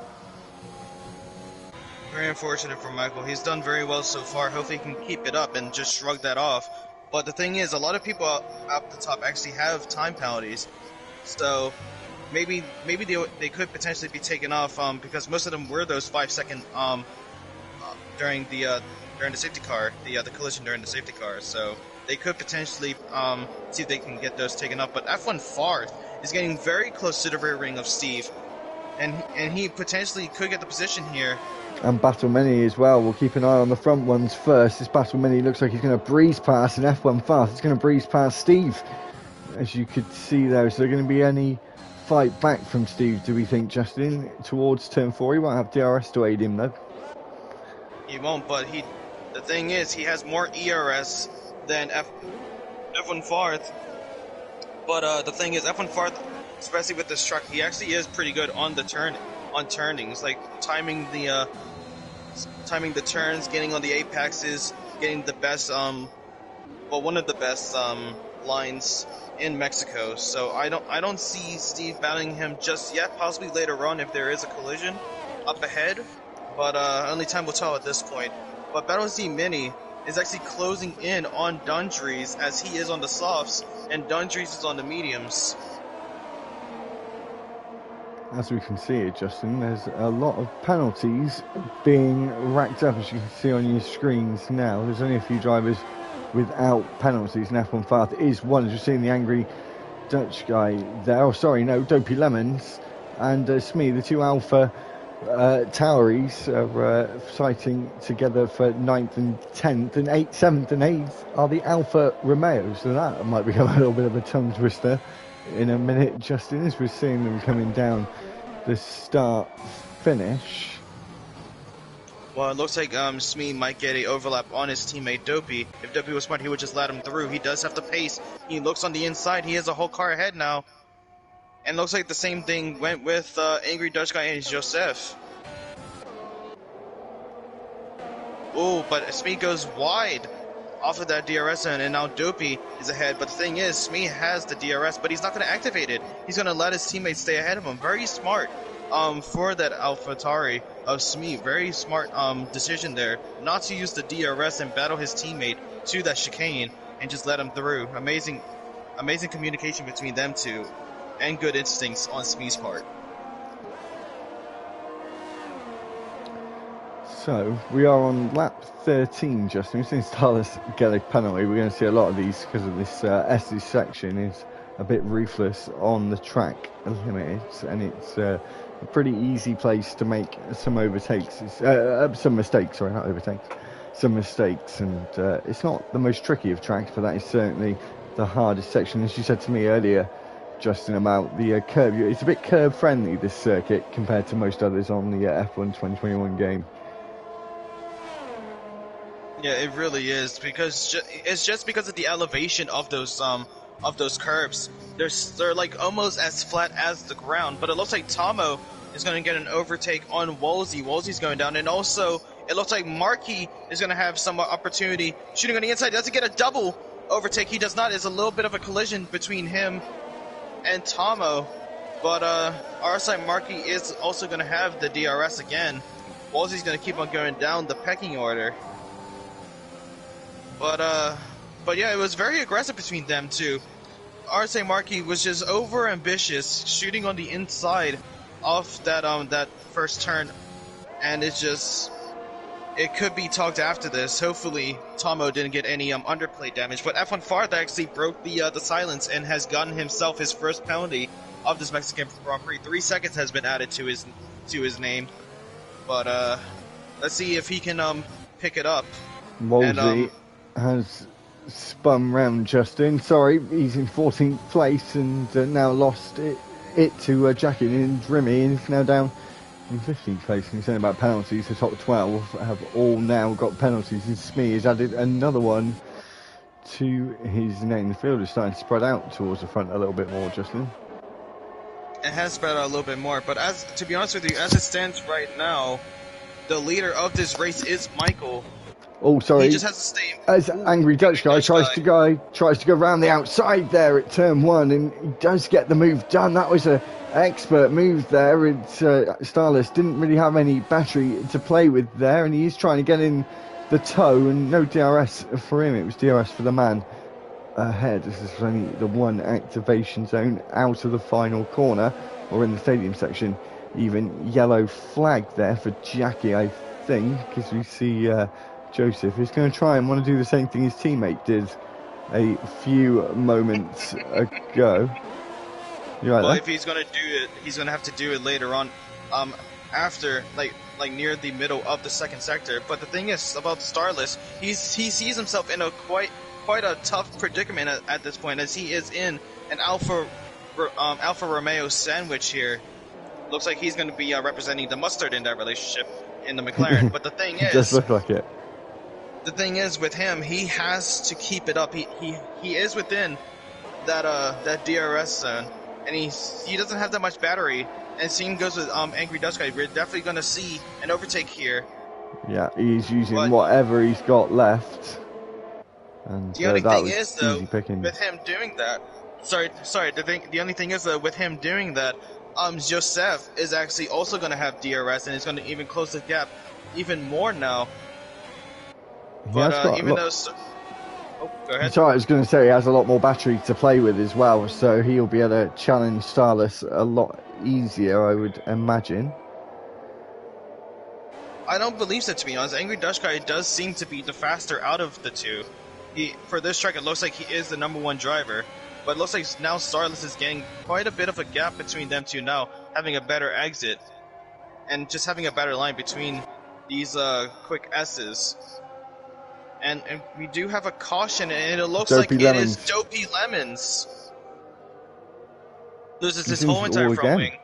Very unfortunate for Michael. He's done very well so far. Hopefully he can keep it up and just shrug that off. But the thing is, a lot of people up the top actually have time penalties, so maybe they could potentially be taken off because most of them were those 5-second during the safety car, the collision during the safety car. So they could potentially see if they can get those taken up. But F1 Farth is getting very close to the rear wing of Steve, and he potentially could get the position here.
And Battle Mini as well. We'll keep an eye on the front ones first. This Battle Mini looks like he's going to breeze past an F1 Farth. It's going to breeze past Steve, as you could see there. Is there going to be any fight back from Steve, do we think, Justin, towards turn 4? He won't have DRS to aid him, though.
He won't, but the thing is, he has more ERS than F1 Farth. But the thing is, F1 Farth, especially with this truck, he actually is pretty good on the turnings, like timing the turns, getting on the apexes, getting the best one of the best lines in Mexico. So I don't see Steve battling him just yet. Possibly later on if there is a collision up ahead, but only time will tell at this point. But Battle Z Mini is actually closing in on Dundrees, as he is on the softs and Dundrees is on the mediums.
As we can see it, Justin, there's a lot of penalties being racked up, as you can see on your screens now. There's only a few drivers without penalties, and F1 Farth is one. As you're seeing the angry Dutch guy there, Dopey Lemons and Smee, the 2 Alpha Tauris are fighting together for 9th and 10th, and 7th and 8th are the Alfa Romeos, so that might become a little bit of a tongue twister in a minute, Justin, as we're seeing them coming down the start finish.
Well, it looks like Smee might get a overlap on his teammate Dopey. If Dopey was smart, he would just let him through. He does have the pace. He looks on the inside. He has a whole car ahead now. And looks like the same thing went with Angry Dutch Guy and Joseph. Oh, but Smee goes wide off of that DRS end, and now Dopey is ahead. But the thing is, Smee has the DRS, but he's not going to activate it. He's going to let his teammates stay ahead of him. Very smart for that AlphaTauri of Smee. Very smart decision there, not to use the DRS and battle his teammate to that chicane and just let him through. Amazing communication between them two, and good instincts on Smee's part.
So we are on lap 13, Justin. Since Starless get a penalty, we're going to see a lot of these because of this Estes section is a bit ruthless on the track limits, and it's a pretty easy place to make some overtakes. Some mistakes, sorry, not overtakes. Some mistakes, and it's not the most tricky of tracks, but that is certainly the hardest section. As you said to me earlier, Justin, about the curb, it's a bit curb friendly, this circuit, compared to most others on the F1 2021 game.
Yeah, it really is, because it's just because of the elevation of those curbs. They're like almost as flat as the ground, but it looks like Tomo is going to get an overtake on Woolsey. Woolsey's going down, and also it looks like Markey is going to have some opportunity shooting on the inside. Doesn't get a double overtake. He does not. It's a little bit of a collision between him and Tomo, but our side Markey is also going to have the DRS again. Woolsey's going to keep on going down the pecking order. But yeah, it was very aggressive between them two. RSA Markey was just over ambitious, shooting on the inside of that first turn, and it could be talked after this. Hopefully, Tomo didn't get any underplay damage, but F1 Farth actually broke the silence and has gotten himself his first penalty of this Mexican Grand Prix. 3 seconds has been added to his name, but let's see if he can pick it up.
Woolsey has spun round Justin. Sorry, he's in 14th place and now lost it to Jackie and Remy, and he's now down in 15th place. And he's saying about penalties, the top 12 have all now got penalties, and Smee has added another one to his name. The field is starting to spread out towards the front a little bit more, Justin.
It has spread out a little bit more, but to be honest with you, as it stands right now, the leader of this race is Michael.
Oh, sorry.
He just has to stay.
As Angry Dutch Guy tries to go around the outside there at turn 1, and he does get the move done. That was an expert move there. Starless didn't really have any battery to play with there, and he is trying to get in the toe, and no DRS for him. It was DRS for the man ahead. This is only the one activation zone out of the final corner, or in the stadium section. Even yellow flag there for Jackie, I think, because we see Joseph is going to try and want to do the same thing his teammate did a few moments ago. You right
well,
there?
if he's going to do it, he's going to have to do it later on, after like near the middle of the second sector. But the thing is about Starless, he sees himself in a quite a tough predicament at this point, as he is in an Alfa Romeo sandwich here. Looks like he's going to be representing the mustard in that relationship in the McLaren. But the thing is,
it does look like it.
The thing is, with him, he has to keep it up. He is within that DRS zone, and he doesn't have that much battery. And same goes with Angry Dutch Guy. We're definitely going to see an overtake here.
Yeah, he's using whatever he's got left. And
the only thing is, though,
picking.
with him doing that, the only thing is, though, with him doing that, Joseph is actually also going to have DRS, and it's going to even close the gap even more now. But even though... go ahead.
Sorry, I was going to say he has a lot more battery to play with as well, so he'll be able to challenge Starless a lot easier, I would imagine.
I don't believe so, to be honest. Angry Dutch Guy does seem to be the faster out of the two. For this track, it looks like he is the #1 driver, but it looks like now Starless is getting quite a bit of a gap between them two now, having a better exit, and just having a better line between these quick S's. And we do have a caution, and it looks like it is Dopey Lemons. Loses his whole entire front wing.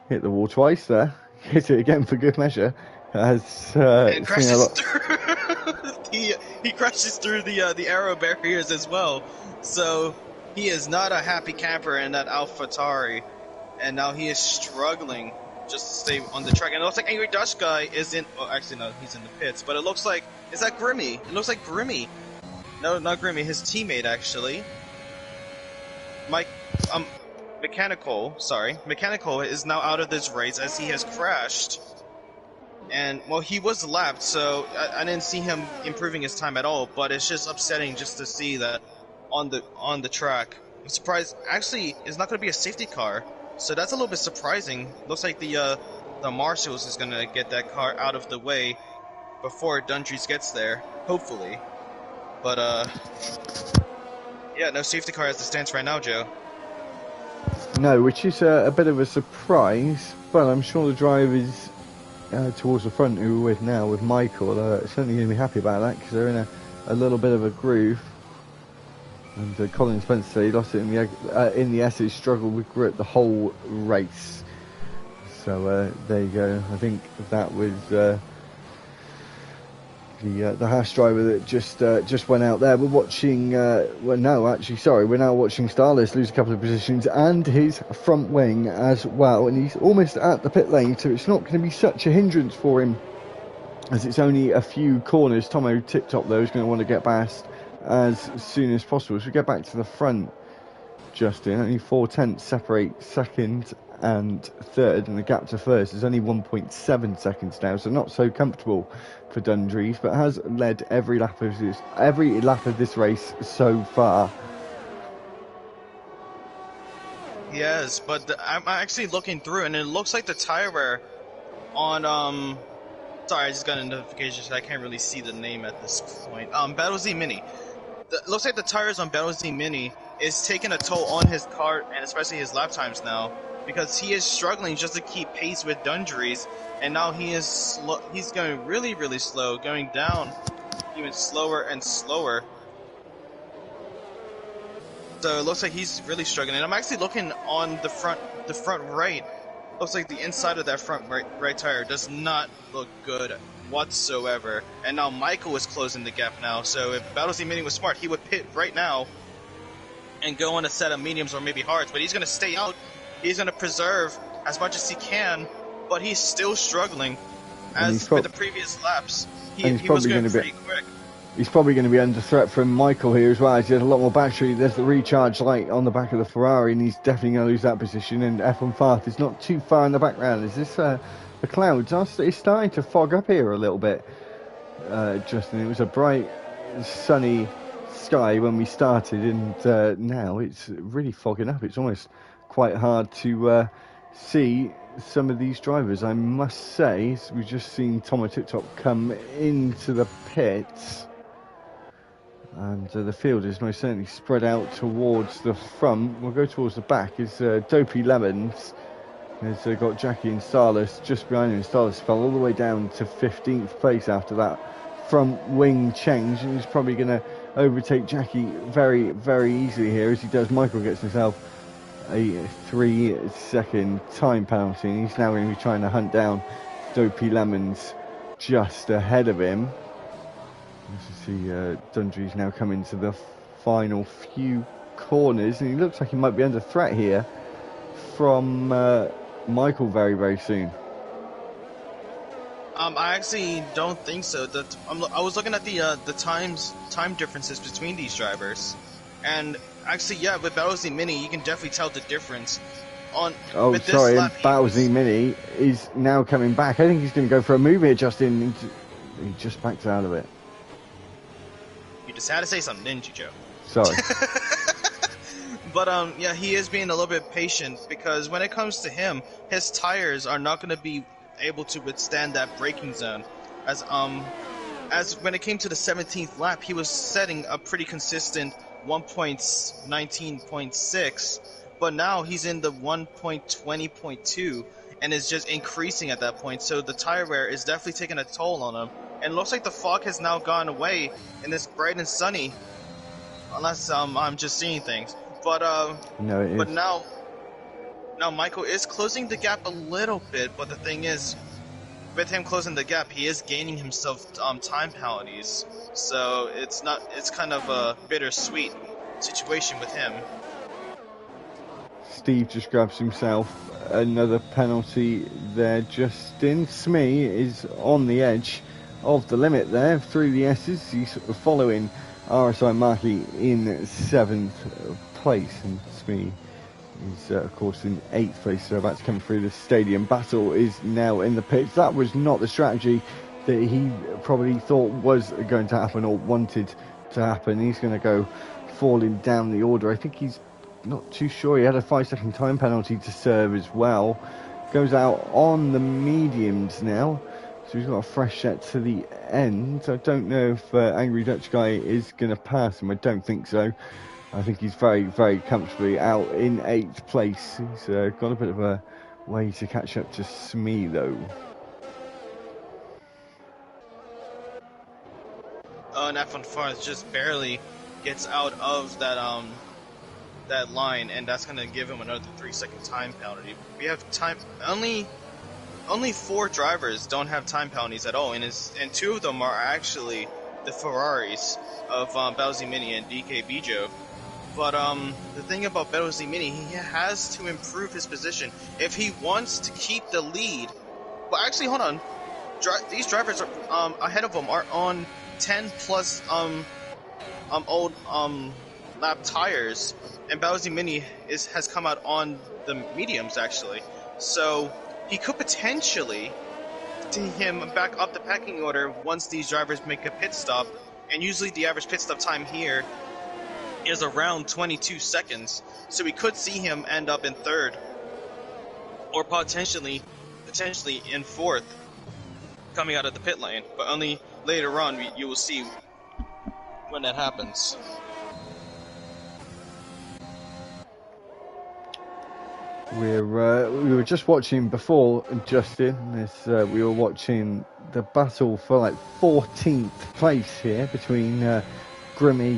Hit the wall twice there. Hit it again for good measure.
And crashes through. he crashes through the aero barriers as well. So he is not a happy camper in that AlphaTauri, and now he is struggling just to stay on the track. And it looks like Angry Dutch Guy is in... Oh, actually, no, he's in the pits. But it looks like... Is that Grimmy? It looks like Grimmy. No, not Grimmy. His teammate, actually. Mechanical is now out of this race as he has crashed. And, well, he was lapped, so I didn't see him improving his time at all. But it's just upsetting just to see that on the track. I'm surprised... Actually, it's not going to be a safety car. So that's a little bit surprising. Looks like the Marshals is gonna get that car out of the way before Dundries gets there, hopefully. But yeah, no safety car as it stands right now, Joe.
No, which is a bit of a surprise, but I'm sure the drivers towards the front who we're with now with Michael are certainly going to be happy about that because they're in a little bit of a groove. And Colin Spencer, he lost it in the S's, struggled with grip the whole race. So there you go. I think that was the Haas driver that just went out there. We're watching. We're now watching Starless lose a couple of positions and his front wing as well. And he's almost at the pit lane, so it's not going to be such a hindrance for him, as it's only a few corners. Tomo Tip Top though is going to want to get past as soon as possible. So we get back to the front, Justin. Only 4/10 separate second and third, and the gap to first is only 1.7 seconds now, so not so comfortable for Dundrees, but has led every lap of this race so far.
Yes, but I'm actually looking through, and it looks like the tire wear on sorry, I just got a notification, so I can't really see the name at this point. Battle Z Mini. It looks like the tires on Battle Z Mini is taking a toll on his car, and especially his lap times now, because he is struggling just to keep pace with Dundrees, and now he's going really, really slow, going down even slower and slower. So it looks like he's really struggling. And I'm actually looking on the front right. Looks like the inside of that front right tire does not look good whatsoever. And now Michael is closing the gap now. So if Battle Z Mini was smart, he would pit right now and go on a set of mediums or maybe hards. But he's going to stay out. He's going to preserve as much as he can. But he's still struggling. As with the previous laps, he was going pretty quick.
He's probably going to be under threat from Michael here as well, as he has a lot more battery. There's the recharge light on the back of the Ferrari, and he's definitely going to lose that position. And F1 Farth is not too far in the background. Is this the clouds? It's starting to fog up here a little bit, Justin. It was a bright, sunny sky when we started, and now it's really fogging up. It's almost quite hard to see some of these drivers, I must say. We've just seen Tomo Tip Top come into the pits. And the field is most certainly spread out towards the front. We'll go towards the back. Is Dopey Lemons has got Jackie and Starless just behind him. Starless fell all the way down to 15th place after that front wing change, and he's probably going to overtake Jackie very, very easily here. As he does, Michael gets himself a 3-second time penalty, and he's now going to be trying to hunt down Dopey Lemons just ahead of him. As you see, Dundree's now coming to the final few corners, and he looks like he might be under threat here from Michael very, very soon.
I actually don't think so. I was looking at the time differences between these drivers, and actually, yeah, with Battle Z Mini, you can definitely tell the difference.
Battle Z Mini is now coming back. I think he's going to go for a move here, Justin. He just backed out of it.
You just had to say something, didn't you, Joe?
Sorry.
But yeah, he is being a little bit patient, because when it comes to him, his tires are not going to be able to withstand that braking zone. As when it came to the 17th lap, he was setting a pretty consistent 1.19.6, but now he's in the 1.20.2 and is just increasing at that point. So the tire wear is definitely taking a toll on him. And it looks like the fog has now gone away and it's bright and sunny, unless I'm just seeing things. But
no, it is.
But now Michael is closing the gap a little bit. But the thing is, with him closing the gap, he is gaining himself time penalties. So it's kind of a bittersweet situation with him.
Steve just grabs himself another penalty there. Justin Smee is on the edge of the limit there through the S's. He's following RSI Markley in 7th place, and Smee is of course in 8th place. So about to come through the stadium. Battle is now in the pits. That was not the strategy that he probably thought was going to happen or wanted to happen. He's going to go falling down the order. I think he's not too sure. He had a 5-second time penalty to serve as well. Goes out on the mediums now, so he's got a fresh set to the end. I don't know if Angry Dutch Guy is going to pass him. I don't think so. I think he's very, very comfortably out in 8th place. He's got a bit of a way to catch up to Smee, though.
And F1 Farms just barely gets out of that line, and that's going to give him another 3-second time penalty. We have time. Only 4 drivers don't have time penalties at all, and 2 of them are actually the Ferraris of Bowsy Mini and DK Bijo. But the thing about Bowsy Mini, he has to improve his position if he wants to keep the lead. Well, actually, hold on. These drivers are ahead of him are on 10 plus old lap tires, and Bowsy Mini has come out on the mediums actually. So he could potentially take him back up the pecking order once these drivers make a pit stop, and usually the average pit stop time here is around 22 seconds, so we could see him end up in 3rd, or potentially in 4th, coming out of the pit lane, but only later on you will see when that happens.
We were just watching before, Justin, we were watching the battle for like 14th place here between Grimmy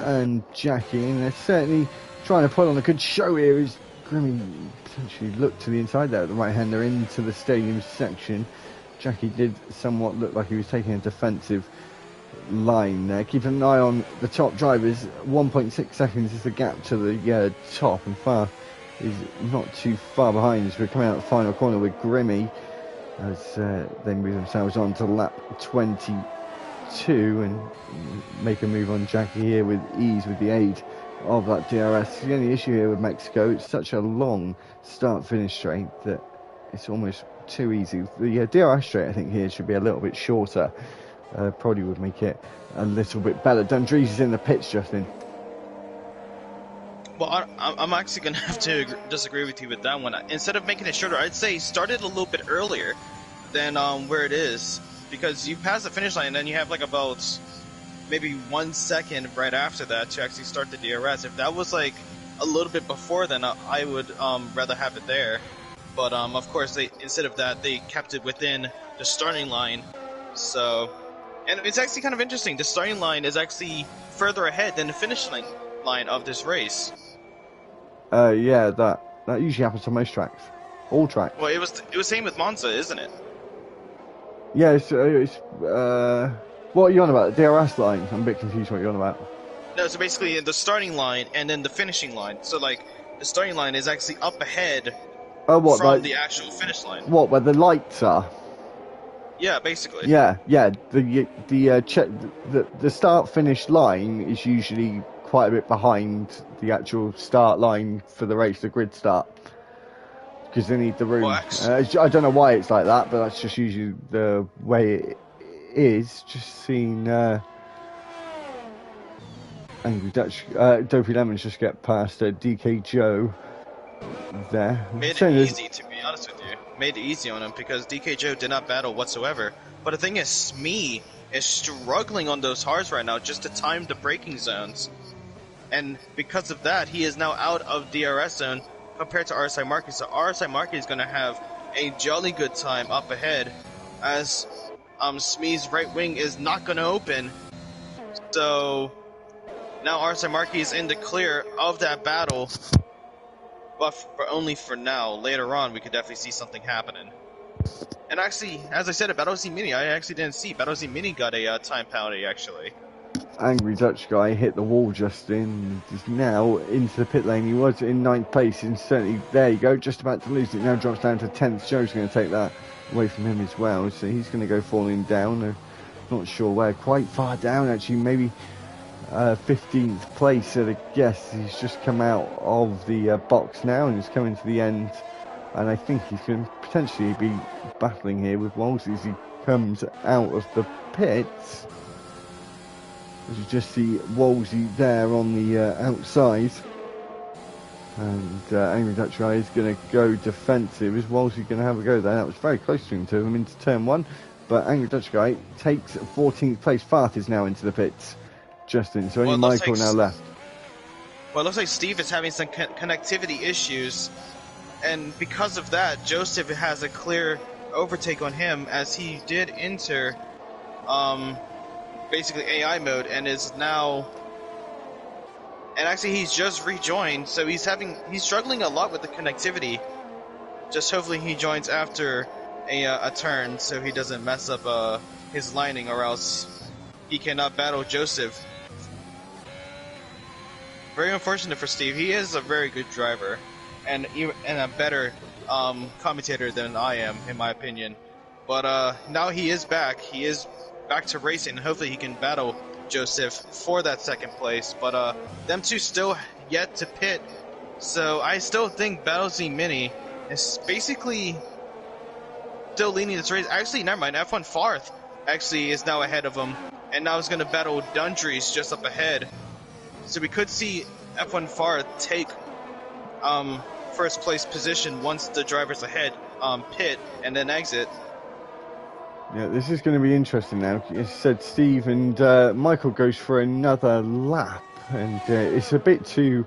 and Jackie, and they're certainly trying to put on a good show here as Grimmy potentially looked to the inside there at the right hander into the stadium section. Jackie did somewhat look like he was taking a defensive line there. Keeping an eye on the top drivers, 1.6 seconds is the gap to the top, and far is not too far behind as we're coming out the final corner with Grimmy as they move themselves on to lap 22 and make a move on Jackie here with ease with the aid of that DRS. The only issue here with Mexico, it's such a long start-finish straight that it's almost too easy. The DRS straight, I think, here should be a little bit shorter. Probably would make it a little bit better. Dundrees is in the pits, Justin.
Well, I'm actually going to have to disagree with you with that one. Instead of making it shorter, I'd say start it a little bit earlier than where it is, because you pass the finish line and then you have like about maybe 1 second right after that to actually start the DRS. If that was like a little bit before, then I would rather have it there. But of course, instead of that, they kept it within the starting line. So, and it's actually kind of interesting. The starting line is actually further ahead than the finish line of this race.
Yeah, that usually happens on most tracks, all tracks.
Well, it was same with Monza, isn't it?
Yeah, it's what are you on about? The DRS line? I'm a bit confused what you're on about.
No, so basically the starting line and then the finishing line. So like the starting line is actually up ahead from the actual finish line.
What, where the lights are?
Yeah, basically.
Yeah. The start finish line is usually quite a bit behind the actual start line for the race, the grid start, because they need the room. I don't know why it's like that, but that's just usually the way it is. Just seen Angry Dutch, Dopey Lemons just get past DK Joe there.
Made it easy, to be honest with you. Made it easy on him because DK Joe did not battle whatsoever. But the thing is, Smee is struggling on those hards right now just to time the braking zones. And because of that, he is now out of DRS zone compared to RSI Marquez. So RSI Marquez is going to have a jolly good time up ahead as Smee's right wing is not going to open. So now RSI Marquez is in the clear of that battle. But only for now. Later on, we could definitely see something happening. And actually, as I said about OC Mini, I actually didn't see. But OC Mini got a time penalty, actually.
Angry Dutch guy hit the wall just in. He's now into the pit lane. He was in 9th place, and certainly there you go, just about to lose it. Now drops down to 10th. Joe's going to take that away from him as well, so he's going to go falling down. Not sure where, quite far down actually, maybe 15th place at a guess. He's just come out of the box now and he's coming to the end, and I think he's going to potentially be battling here with Wolsey as he comes out of the pits. As you just see Wolsey there on the outside, and Angry Dutch guy is going to go defensive. Is Wolsey going to have a go there? That was very close to him, to him into turn 1, but Angry Dutch guy takes 14th place. Farth is now into the pits, Justin, so only Michael now left.
Well, it looks like Steve is having some connectivity issues, and because of that, Joseph has a clear overtake on him as he did enter basically AI mode and is now. And actually, he's just rejoined, so he's struggling a lot with the connectivity. Just hopefully he joins after a turn, so he doesn't mess up his lining, or else he cannot battle Joseph. Very unfortunate for Steve. He is a very good driver, and a better commentator than I am, in my opinion. But now he is back. He is back to racing, and hopefully he can battle Joseph for that second place. But them two still yet to pit, so I still think Battle Z Mini is basically still leading this race. Actually, never mind. F1 Farth actually is now ahead of him, and now is going to battle Dundries just up ahead. So we could see F1 Farth take first place position once the drivers ahead pit and then exit.
Yeah, this is going to be interesting now. As I said, Steve and Michael goes for another lap, and it's a bit too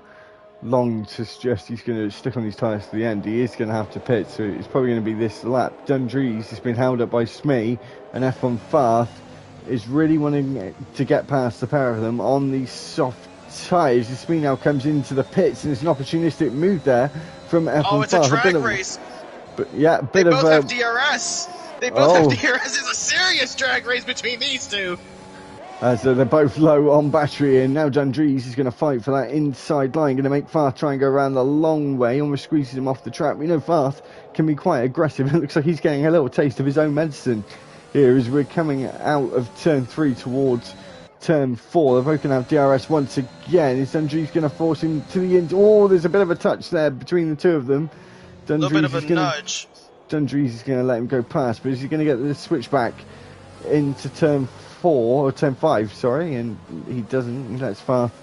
long to suggest he's going to stick on his tyres to the end. He is going to have to pit, so it's probably going to be this lap. Dundries has been held up by Smee, and F1 Farth is really wanting to get past the pair of them on these soft tyres. Smee now comes into the pits, and it's an opportunistic move there from F1 Farth.
Oh, it's a drag race.
But yeah,
they both have DRS. They both have DRS. It's a serious drag race between these two.
So they're both low on battery, and now Dundries is going to fight for that inside line, going to make Farth try and go around the long way, almost squeezes him off the track. We know Farth can be quite aggressive. It looks like he's getting a little taste of his own medicine here as we're coming out of turn 3 towards turn 4. They're both going to have DRS once again. Is Dundries going to force him to the end? Oh, there's a bit of a touch there between the two of them.
A little bit of a nudge.
Dundries is going to let him go past, but is he going to get the switch back into turn 4 or turn 5? Sorry, and he doesn't. He lets Farth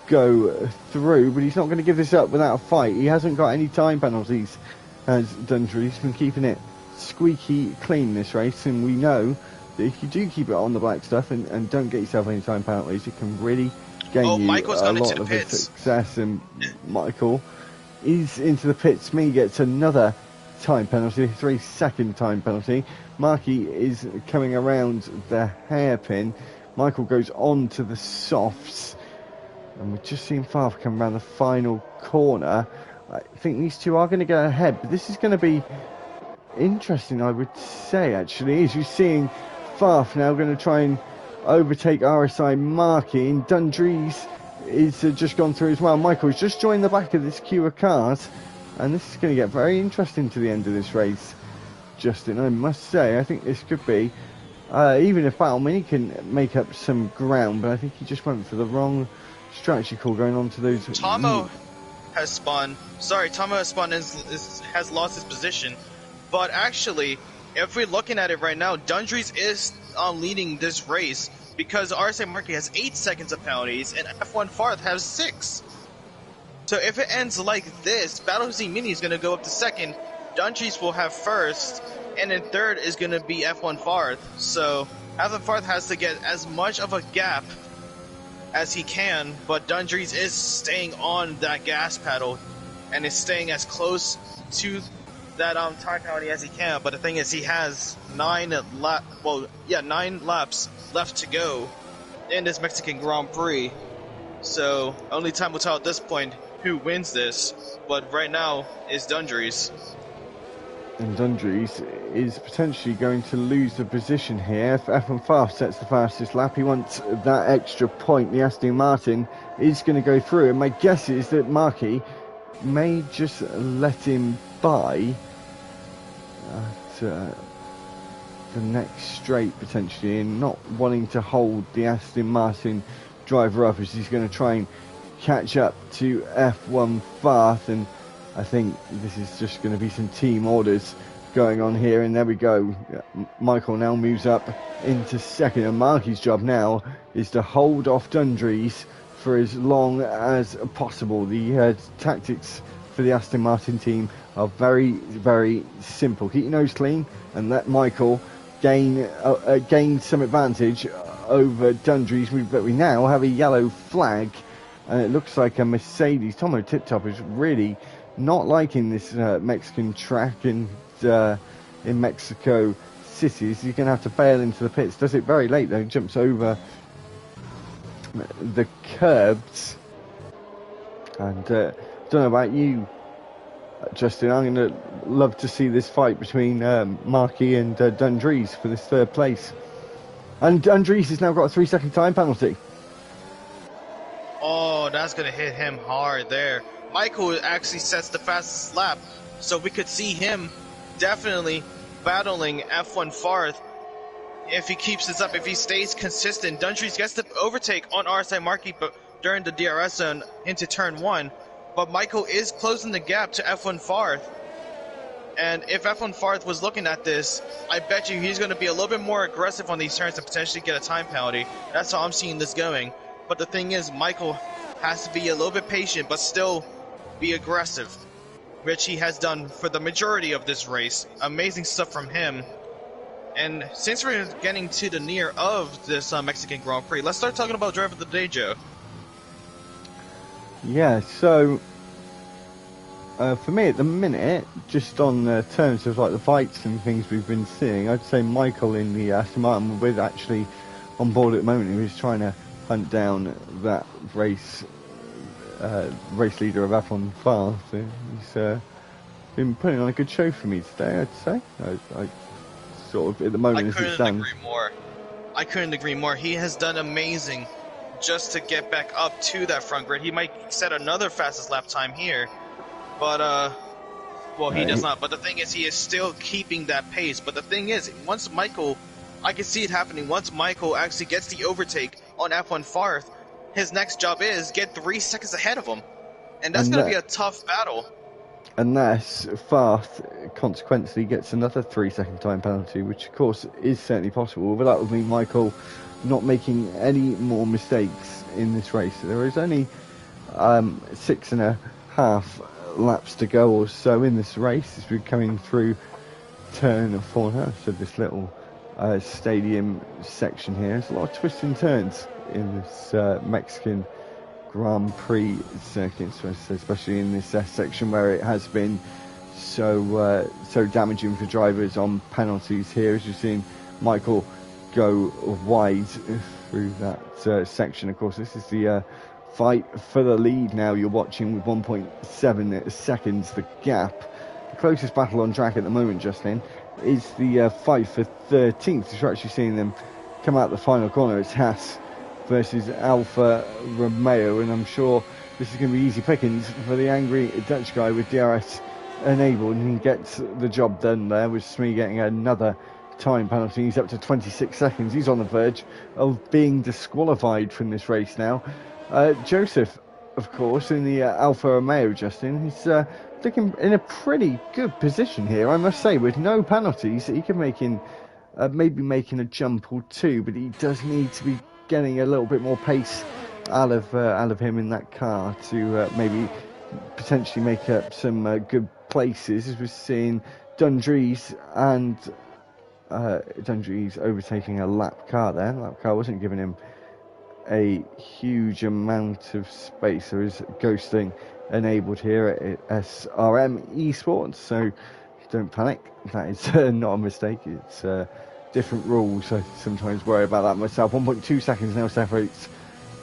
go through, but he's not going to give this up without a fight. He hasn't got any time penalties, as Dundries. He's been keeping it squeaky clean this race, and we know that if you do keep it on the black stuff and don't get yourself any time penalties, it can really gain you
Michael's
a
gone
lot
into
of
the pits.
Success. And Michael is into the pits. Smee gets another time penalty, 3-second time penalty. Markey is coming around the hairpin. Michael goes on to the softs, and we're just seeing Farth come around the final corner. I think these two are going to go ahead, but this is going to be interesting, I would say, actually, as you're seeing Farth now going to try and overtake RSI Markey, and Dundries is just gone through as well. Michael's just joined the back of this queue of cars, and this is going to get very interesting to the end of this race, Justin. I must say, I think this could be, even if Battle Mini can make up some ground, but I think he just went for the wrong strategy call going on to those.
Tomo has spun. Sorry, Tomo has spun and has lost his position. But actually, if we're looking at it right now, Dundries is leading this race because RSI Markey has 8 seconds of penalties and F1 Farth has 6. So if it ends like this, Battle Z Mini is going to go up to second, Dundries will have first, and then third is going to be F1 Farth. So F1 Farth has to get as much of a gap as he can, but Dundries is staying on that gas pedal and is staying as close to that time penalty as he can. But the thing is, he has 9 laps left to go in this Mexican Grand Prix. So only time will tell at this point who wins this, but right now is Dundries.
And Dundries is potentially going to lose the position here. If F1 Farth sets the fastest lap, he wants that extra point. The Aston Martin is going to go through, and my guess is that Markey may just let him by at the next straight potentially, and not wanting to hold the Aston Martin driver up as he's going to try and catch up to F1 Farth. And I think this is just going to be some team orders going on here, and there we go. Michael now moves up into second, and Markey's job now is to hold off Dundries for as long as possible. The tactics for the Aston Martin team are very, very simple. Keep your nose clean and let Michael gain some advantage over Dundries. But we now have a yellow flag and it looks like a Mercedes. Tomo Tip Top is really not liking this Mexican track in Mexico City. So you're going to have to bail into the pits. Does it very late though, jumps over the curbs. And don't know about you, Justin, I'm going to love to see this fight between Marquis and Dundrees for this third place. And Dundrees has now got a 3-second time penalty.
Oh, that's going to hit him hard there. Michael actually sets the fastest lap, so we could see him definitely battling F1 Farth if he keeps this up, if he stays consistent. Dundrees gets the overtake on RSI Marquis during the DRS zone into turn 1, but Michael is closing the gap to F1 Farth. And if F1 Farth was looking at this, I bet you he's going to be a little bit more aggressive on these turns and potentially get a time penalty. That's how I'm seeing this going. But the thing is, Michael has to be a little bit patient, but still be aggressive, which he has done for the majority of this race. Amazing stuff from him. And since we're getting to the near of this Mexican Grand Prix, let's start talking about Driver of the Day, Joe.
Yeah, so for me at the minute, just on terms of like the fights and things we've been seeing, I'd say Michael in the Aston Martin with actually on board at the moment. He was trying to hunt down that race leader of F1 Farth. He's been putting on a good show for me today, I'd say. I sort of at the moment as it stands.
I couldn't agree more. He has done amazing just to get back up to that front grid. He might set another fastest lap time here, but well, he does not. But the thing is, he is still keeping that pace. But the thing is, once Michael, I can see it happening. Once Michael actually gets the overtake on F1 Farth, his next job is get 3 seconds ahead of him, and that's going to be a tough battle.
Unless Farth consequently gets another 3-second time penalty, which of course is certainly possible, but that would mean Michael not making any more mistakes in this race. There is only 6.5 laps to go or so in this race as we're coming through turn 4 now. So this little stadium section here, there's a lot of twists and turns in this Mexican Grand Prix circuit, especially in this section where it has been so damaging for drivers on penalties here. As you've seen Michael go wide through that section. Of course, this is the fight for the lead now. You're watching with 1.7 seconds the gap. The closest battle on track at the moment, Justin, is the fight for 13th. You're actually seeing them come out the final corner. It's Haas versus Alfa Romeo, and I'm sure this is going to be easy pickings for the angry Dutch guy with DRS enabled, and he gets the job done there with Smee getting another time penalty. He's up to 26 seconds. He's on the verge of being disqualified from this race now. Joseph, of course, in the Alfa Romeo, Justin, he's looking in a pretty good position here, I must say, with no penalties. He can maybe making a jump or two, but he does need to be getting a little bit more pace out of him in that car to maybe potentially make up some good places, as we're seeing Dundrees and Dundrees overtaking a lap car there. The lap car wasn't giving him a huge amount of space. There is ghosting enabled here at SRM Esports, so don't panic. That is not a mistake. It's different rules. I sometimes worry about that myself. 1.2 seconds now separates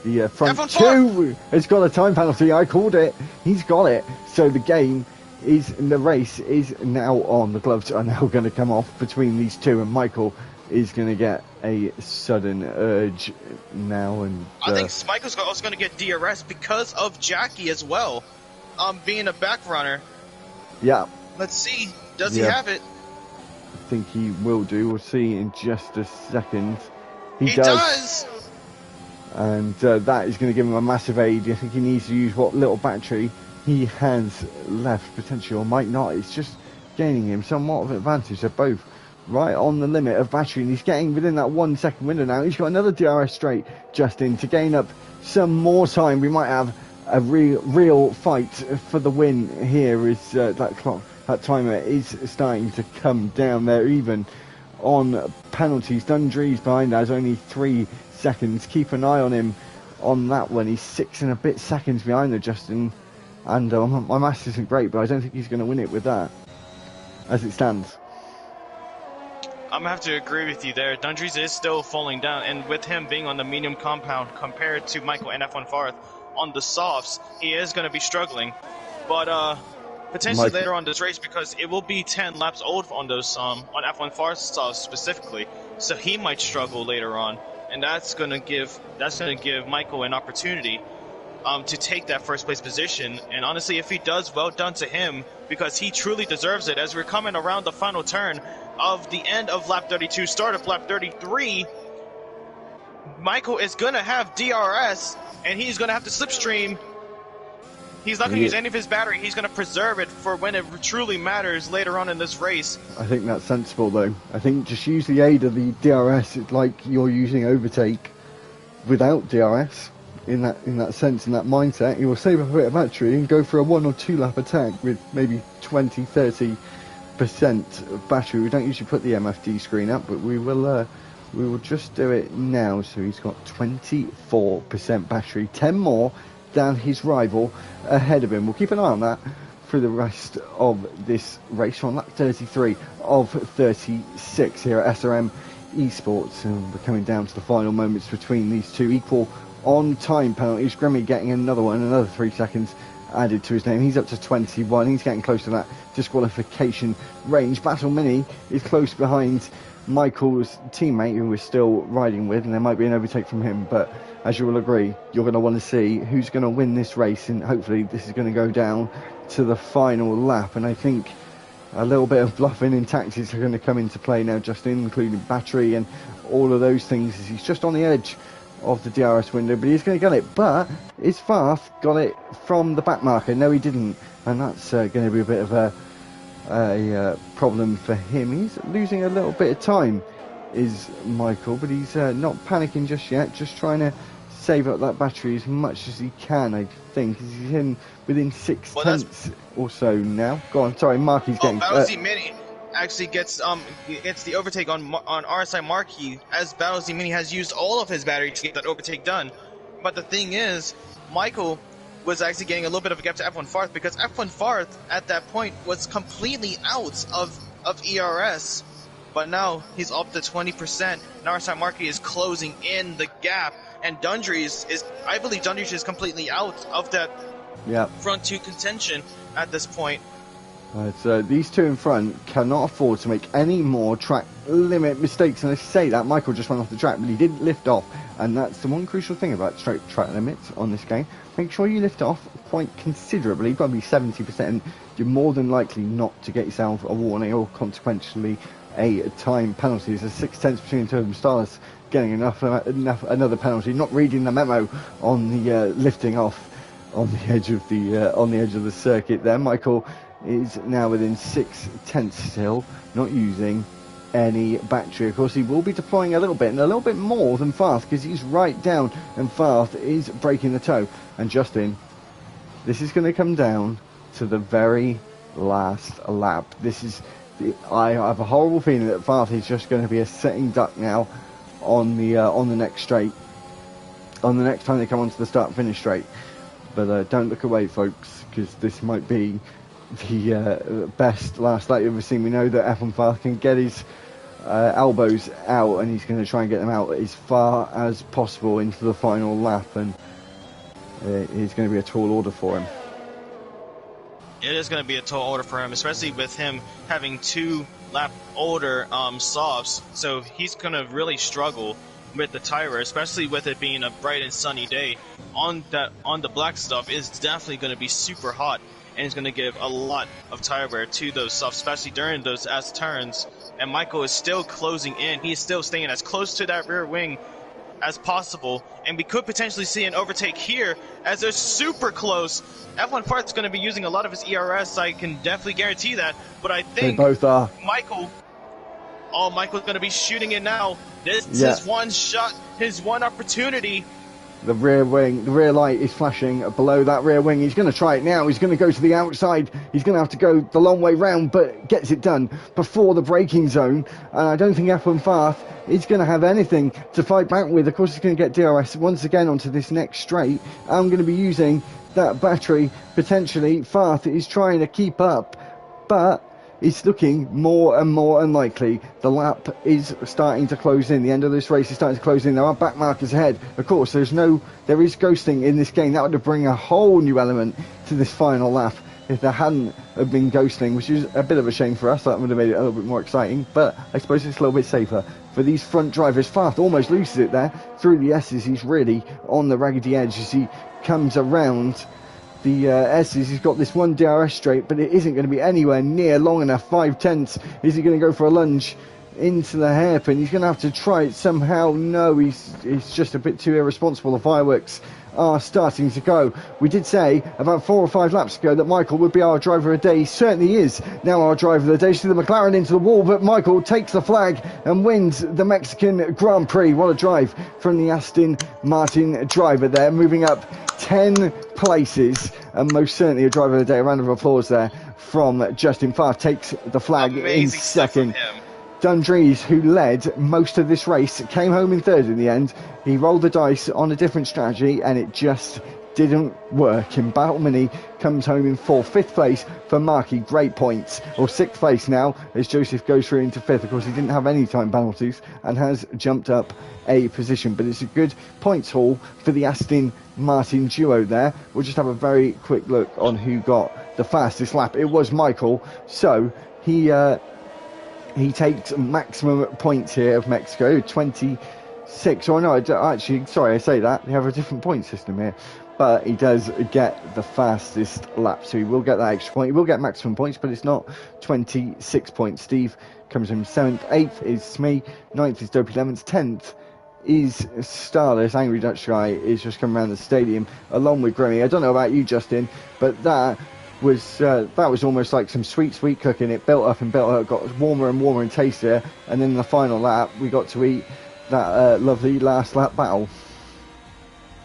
the front two. It's got a time penalty. I called it. He's got it. So the race is now on. The gloves are now going to come off between these two, and Michael is going to get a sudden urge now. And
I think Michael's also going to get DRS because of Jackie as well, being a back runner.
Yeah.
Let's see. Does he have it?
I think he will do. We'll see in just a second.
He does.
And that is going to give him a massive aid. I think he needs to use what little battery he has left, potentially, or might not. It's just gaining him somewhat of an advantage. They're both right on the limit of battery, and he's getting within that 1 second window now. He's got another DRS straight, Justin, to gain up some more time. We might have a real fight for the win here as that timer is starting to come down there, even on penalties. Dundrees behind us, only 3 seconds. Keep an eye on him on that one. He's 6 and a bit seconds behind the Justin, and my maths isn't great, but I don't think he's going to win it with that, as it stands.
I'm gonna have to agree with you there. Dundrees is still falling down, and with him being on the medium compound compared to Michael and F1 Farth on the softs, he is going to be struggling. But potentially later on this race, because it will be 10 laps old on those on F1 Farth softs specifically, so he might struggle later on, and that's gonna give Michael an opportunity to take that first place position. And honestly, if he does, well done to him, because he truly deserves it. As we're coming around the final turn of the end of lap 32, start of lap 33, Michael is going to have DRS, and he's going to have to slipstream. He's not going to use any of his battery. He's going to preserve it for when it truly matters later on in this race.
I think that's sensible, though. I think just use the aid of the DRS. It's like you're using overtake without DRS. In that sense, in that mindset, you will save up a bit of battery and go for a 1 or 2 lap attack with maybe 20-30% of battery. We don't usually put the MFD screen up, but we will just do it now. So he's got 24% battery, 10 more than his rival ahead of him. We'll keep an eye on that for the rest of this race. We're on lap 33 of 36 here at SRM Esports, and we're coming down to the final moments between these two. Equal on time penalties. Grimmy getting another 3 seconds added to his name. He's up to 21. He's getting close to that disqualification range. Battle Mini is close behind Michael's teammate, who we're still riding with, and there might be an overtake from him, but as you will agree, you're going to want to see who's going to win this race, and hopefully this is going to go down to the final lap. And I think a little bit of bluffing and tactics are going to come into play now, Justin, including battery and all of those things, as he's just on the edge of the DRS window, but he's going to get it. But is Farth got it from the back marker? No, he didn't, and that's going to be a bit of a problem for him. He's losing a little bit of time, is Michael, but he's not panicking just yet, just trying to save up that battery as much as he can, I think. He's in within 6 tenths or so now. Go on, sorry, Marky's getting...
Battlesea Mini actually gets the overtake on RSI Marquis, as Battlesea Mini has used all of his battery to get that overtake done. But the thing is, Michael was actually getting a little bit of a gap to F1 Farth, because F1 Farth at that point was completely out of ERS. But now he's up to 20%. RSI Marquis is closing in the gap, and I believe Dundrees is completely out of that front two contention at this point.
So these two in front cannot afford to make any more track limit mistakes. And I say that, Michael just went off the track, but he didn't lift off. And that's the one crucial thing about straight track limits on this game. Make sure you lift off quite considerably, probably 70%. You're more than likely not to get yourself a warning or consequentially a time penalty. There's 6 tenths between the two of them. Starless getting enough another penalty, not reading the memo on the lifting off on the edge of the circuit there. Michael is now within 6 tenths still, not using any battery. Of course, he will be deploying a little bit, and a little bit more than Farth, because he's right down, and Farth is breaking the toe. And Justin, this is going to come down to the very last lap. I have a horrible feeling that Farth is just going to be a sitting duck now on the next straight, on the next time they come onto the start-finish straight. But don't look away, folks, because this might be the best last lap you've ever seen. We know that F1 Farth can get his elbows out, and he's going to try and get them out as far as possible into the final lap, and it's going to be a tall order for him.
It is going to be a tall order for him, especially with him having 2 lap older softs, so he's going to really struggle with the tire, especially with it being a bright and sunny day. On the black stuff is definitely going to be super hot, and it's going to give a lot of tire wear to those softs, especially during those S turns. And Michael is still closing in. He's still staying as close to that rear wing as possible, and we could potentially see an overtake here as they're super close. F1 Farth's going to be using a lot of his ERS, I can definitely guarantee that, but I think
they both are.
Michael's going to be shooting it now. This is his one shot, his one opportunity
The rear wing, the rear light is flashing below that rear wing. He's going to try it now. He's going to go to the outside. He's going to have to go the long way round, but gets it done before the braking zone. And I don't think F1 Farth is going to have anything to fight back with. Of course, he's going to get DRS once again onto this next straight. I'm going to be using that battery potentially. Farth is trying to keep up, but it's looking more and more unlikely. The lap is starting to close in. The end of this race is starting to close in. There are back markers ahead. Of course, there is ghosting in this game. That would bring a whole new element to this final lap if there hadn't have been ghosting, which is a bit of a shame for us. That would have made it a little bit more exciting, but I suppose it's a little bit safer for these front drivers. Farth almost loses it there through the S's. He's really on the raggedy edge as he comes around the S's. He's got this one DRS straight, but it isn't going to be anywhere near long enough. 5/10. Is he going to go for a lunge into the hairpin? He's going to have to try it somehow. No, he's just a bit too irresponsible. The fireworks are starting to go. We did say about 4 or 5 laps ago that Michael would be our driver of the day. He certainly is now our driver of the day. See the McLaren into the wall, but Michael takes the flag and wins the Mexican Grand Prix. What a drive from the Aston Martin driver there, moving up 10 places, and most certainly a driver of the day. A round of applause there from Justin Farth. Takes the flag in second. Dundrees, who led most of this race, came home in third in the end. He rolled the dice on a different strategy and it just didn't work. And Battlemini comes home in fourth. Fifth place for Markey, great points. Or sixth place now as Joseph goes through into fifth. Of course, he didn't have any time penalties and has jumped up a position, but it's a good points haul for the Aston Martin duo there. We'll just have a very quick look on who got the fastest lap. It was Michael, so he takes maximum points here of Mexico, 26. Or no, actually, sorry, I say that. They have a different point system here. But he does get the fastest lap, so he will get that extra point. He will get maximum points, but it's not 26 points. Steve comes in 7th. 8th is Smee. 9th is Dopey Lemons. 10th is Starless. Angry Dutch Guy is just coming around the stadium along with Grimmy. I don't know about you, Justin, but that was almost like some sweet cooking. It built up and built up, got warmer and warmer and tastier, and then in the final lap we got to eat that lovely last lap battle.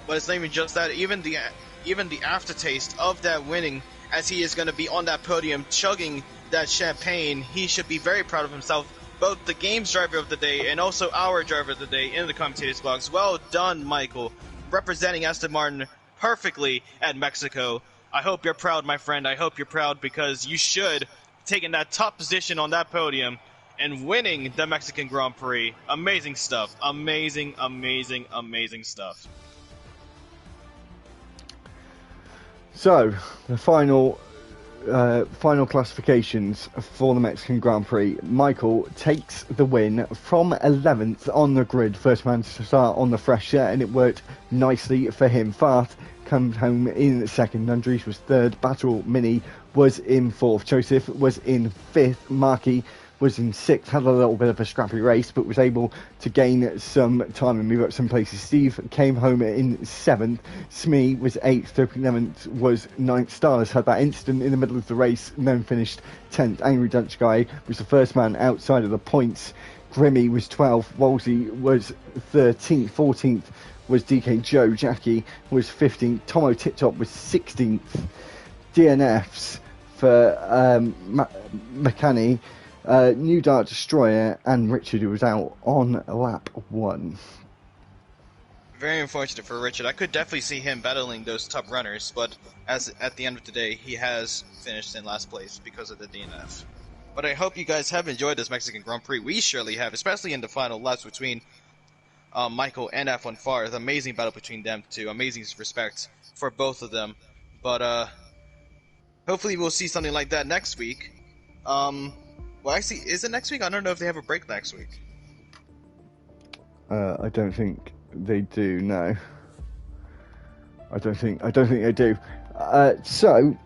But it's not even just that. Even the aftertaste of that winning, as he is going to be on that podium chugging that champagne, he should be very proud of himself. Both the game's driver of the day and also our driver of the day in the commentators' box. Well done, Michael, representing Aston Martin perfectly at Mexico. I hope you're proud, my friend. I hope you're proud, because you should, taking that top position on that podium and winning the Mexican Grand Prix. Amazing stuff. Amazing, amazing, amazing stuff.
So, the final classifications for the Mexican Grand Prix. Michael takes the win from 11th on the grid, first man to start on the fresh set, and it worked nicely for him. Farth comes home in second. Andries was third. Battlemini was in fourth. Joseph was in fifth. Markey was in sixth. Had a little bit of a scrappy race, but was able to gain some time and move up some places. Steve came home in seventh. Smee was eighth. Dopey Lemons was ninth. Starless had that incident in the middle of the race and then finished 10th. Angry Dutch Guy was the first man outside of the points. Grimmy was 12th. Wolsey was 13th. 14th was DK Joe. Jackie was 15th. Tomo Tip Top was 16th. DNFs for McCanny, New Dart Destroyer, and Richard, who was out on lap 1.
Very unfortunate for Richard. I could definitely see him battling those top runners, but as at the end of the day, he has finished in last place because of the DNF. But I hope you guys have enjoyed this Mexican Grand Prix. We surely have, especially in the final laps between Michael and F1 Farth. Amazing battle between them two. Amazing respect for both of them. But hopefully we'll see something like that next week. Well, actually, is it next week? I don't know if they have a break next week.
I don't think they do. No, I don't think they do. So,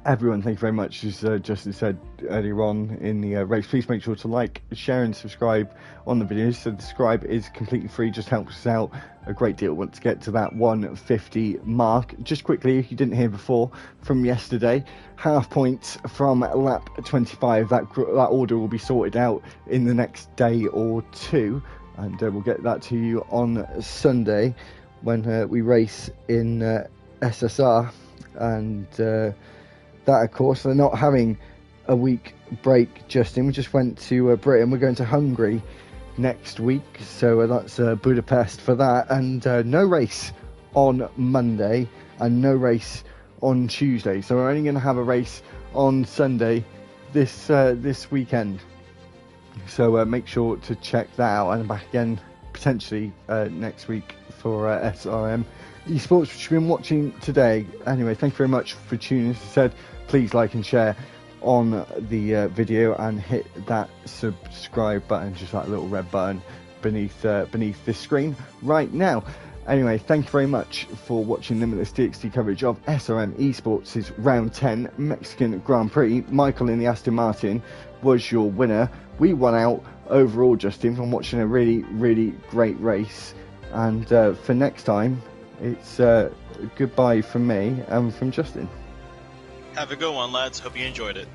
everyone, thank you very much. As Justin said earlier on in the race, please make sure to like, share and subscribe on the videos. So subscribe is completely free, just helps us out a great deal once to get to that 150 mark. Just quickly, if you didn't hear before from yesterday, half points from lap 25. That order will be sorted out in the next day or two, and we'll get that to you on Sunday when we race in SSR, and that, of course, they're not having a week break, Justin. We just went to Britain. We're going to Hungary next week, so that's Budapest for that, and no race on Monday and no race on Tuesday, so we're only going to have a race on Sunday this weekend. So make sure to check that out, and back again potentially next week for SRM Esports, which you've been watching today. Anyway, thank you very much for tuning. As I said, please like and share on the video, and hit that subscribe button, just that little red button beneath this screen right now. Anyway, thank you very much for watching Limitless DXT coverage of SRM Esports' Round 10 Mexican Grand Prix. Michael in the Aston Martin was your winner. We won out overall, Justin, from watching a really, really great race. And for next time, it's goodbye from me and from Justin.
Have a good one, lads. Hope you enjoyed it.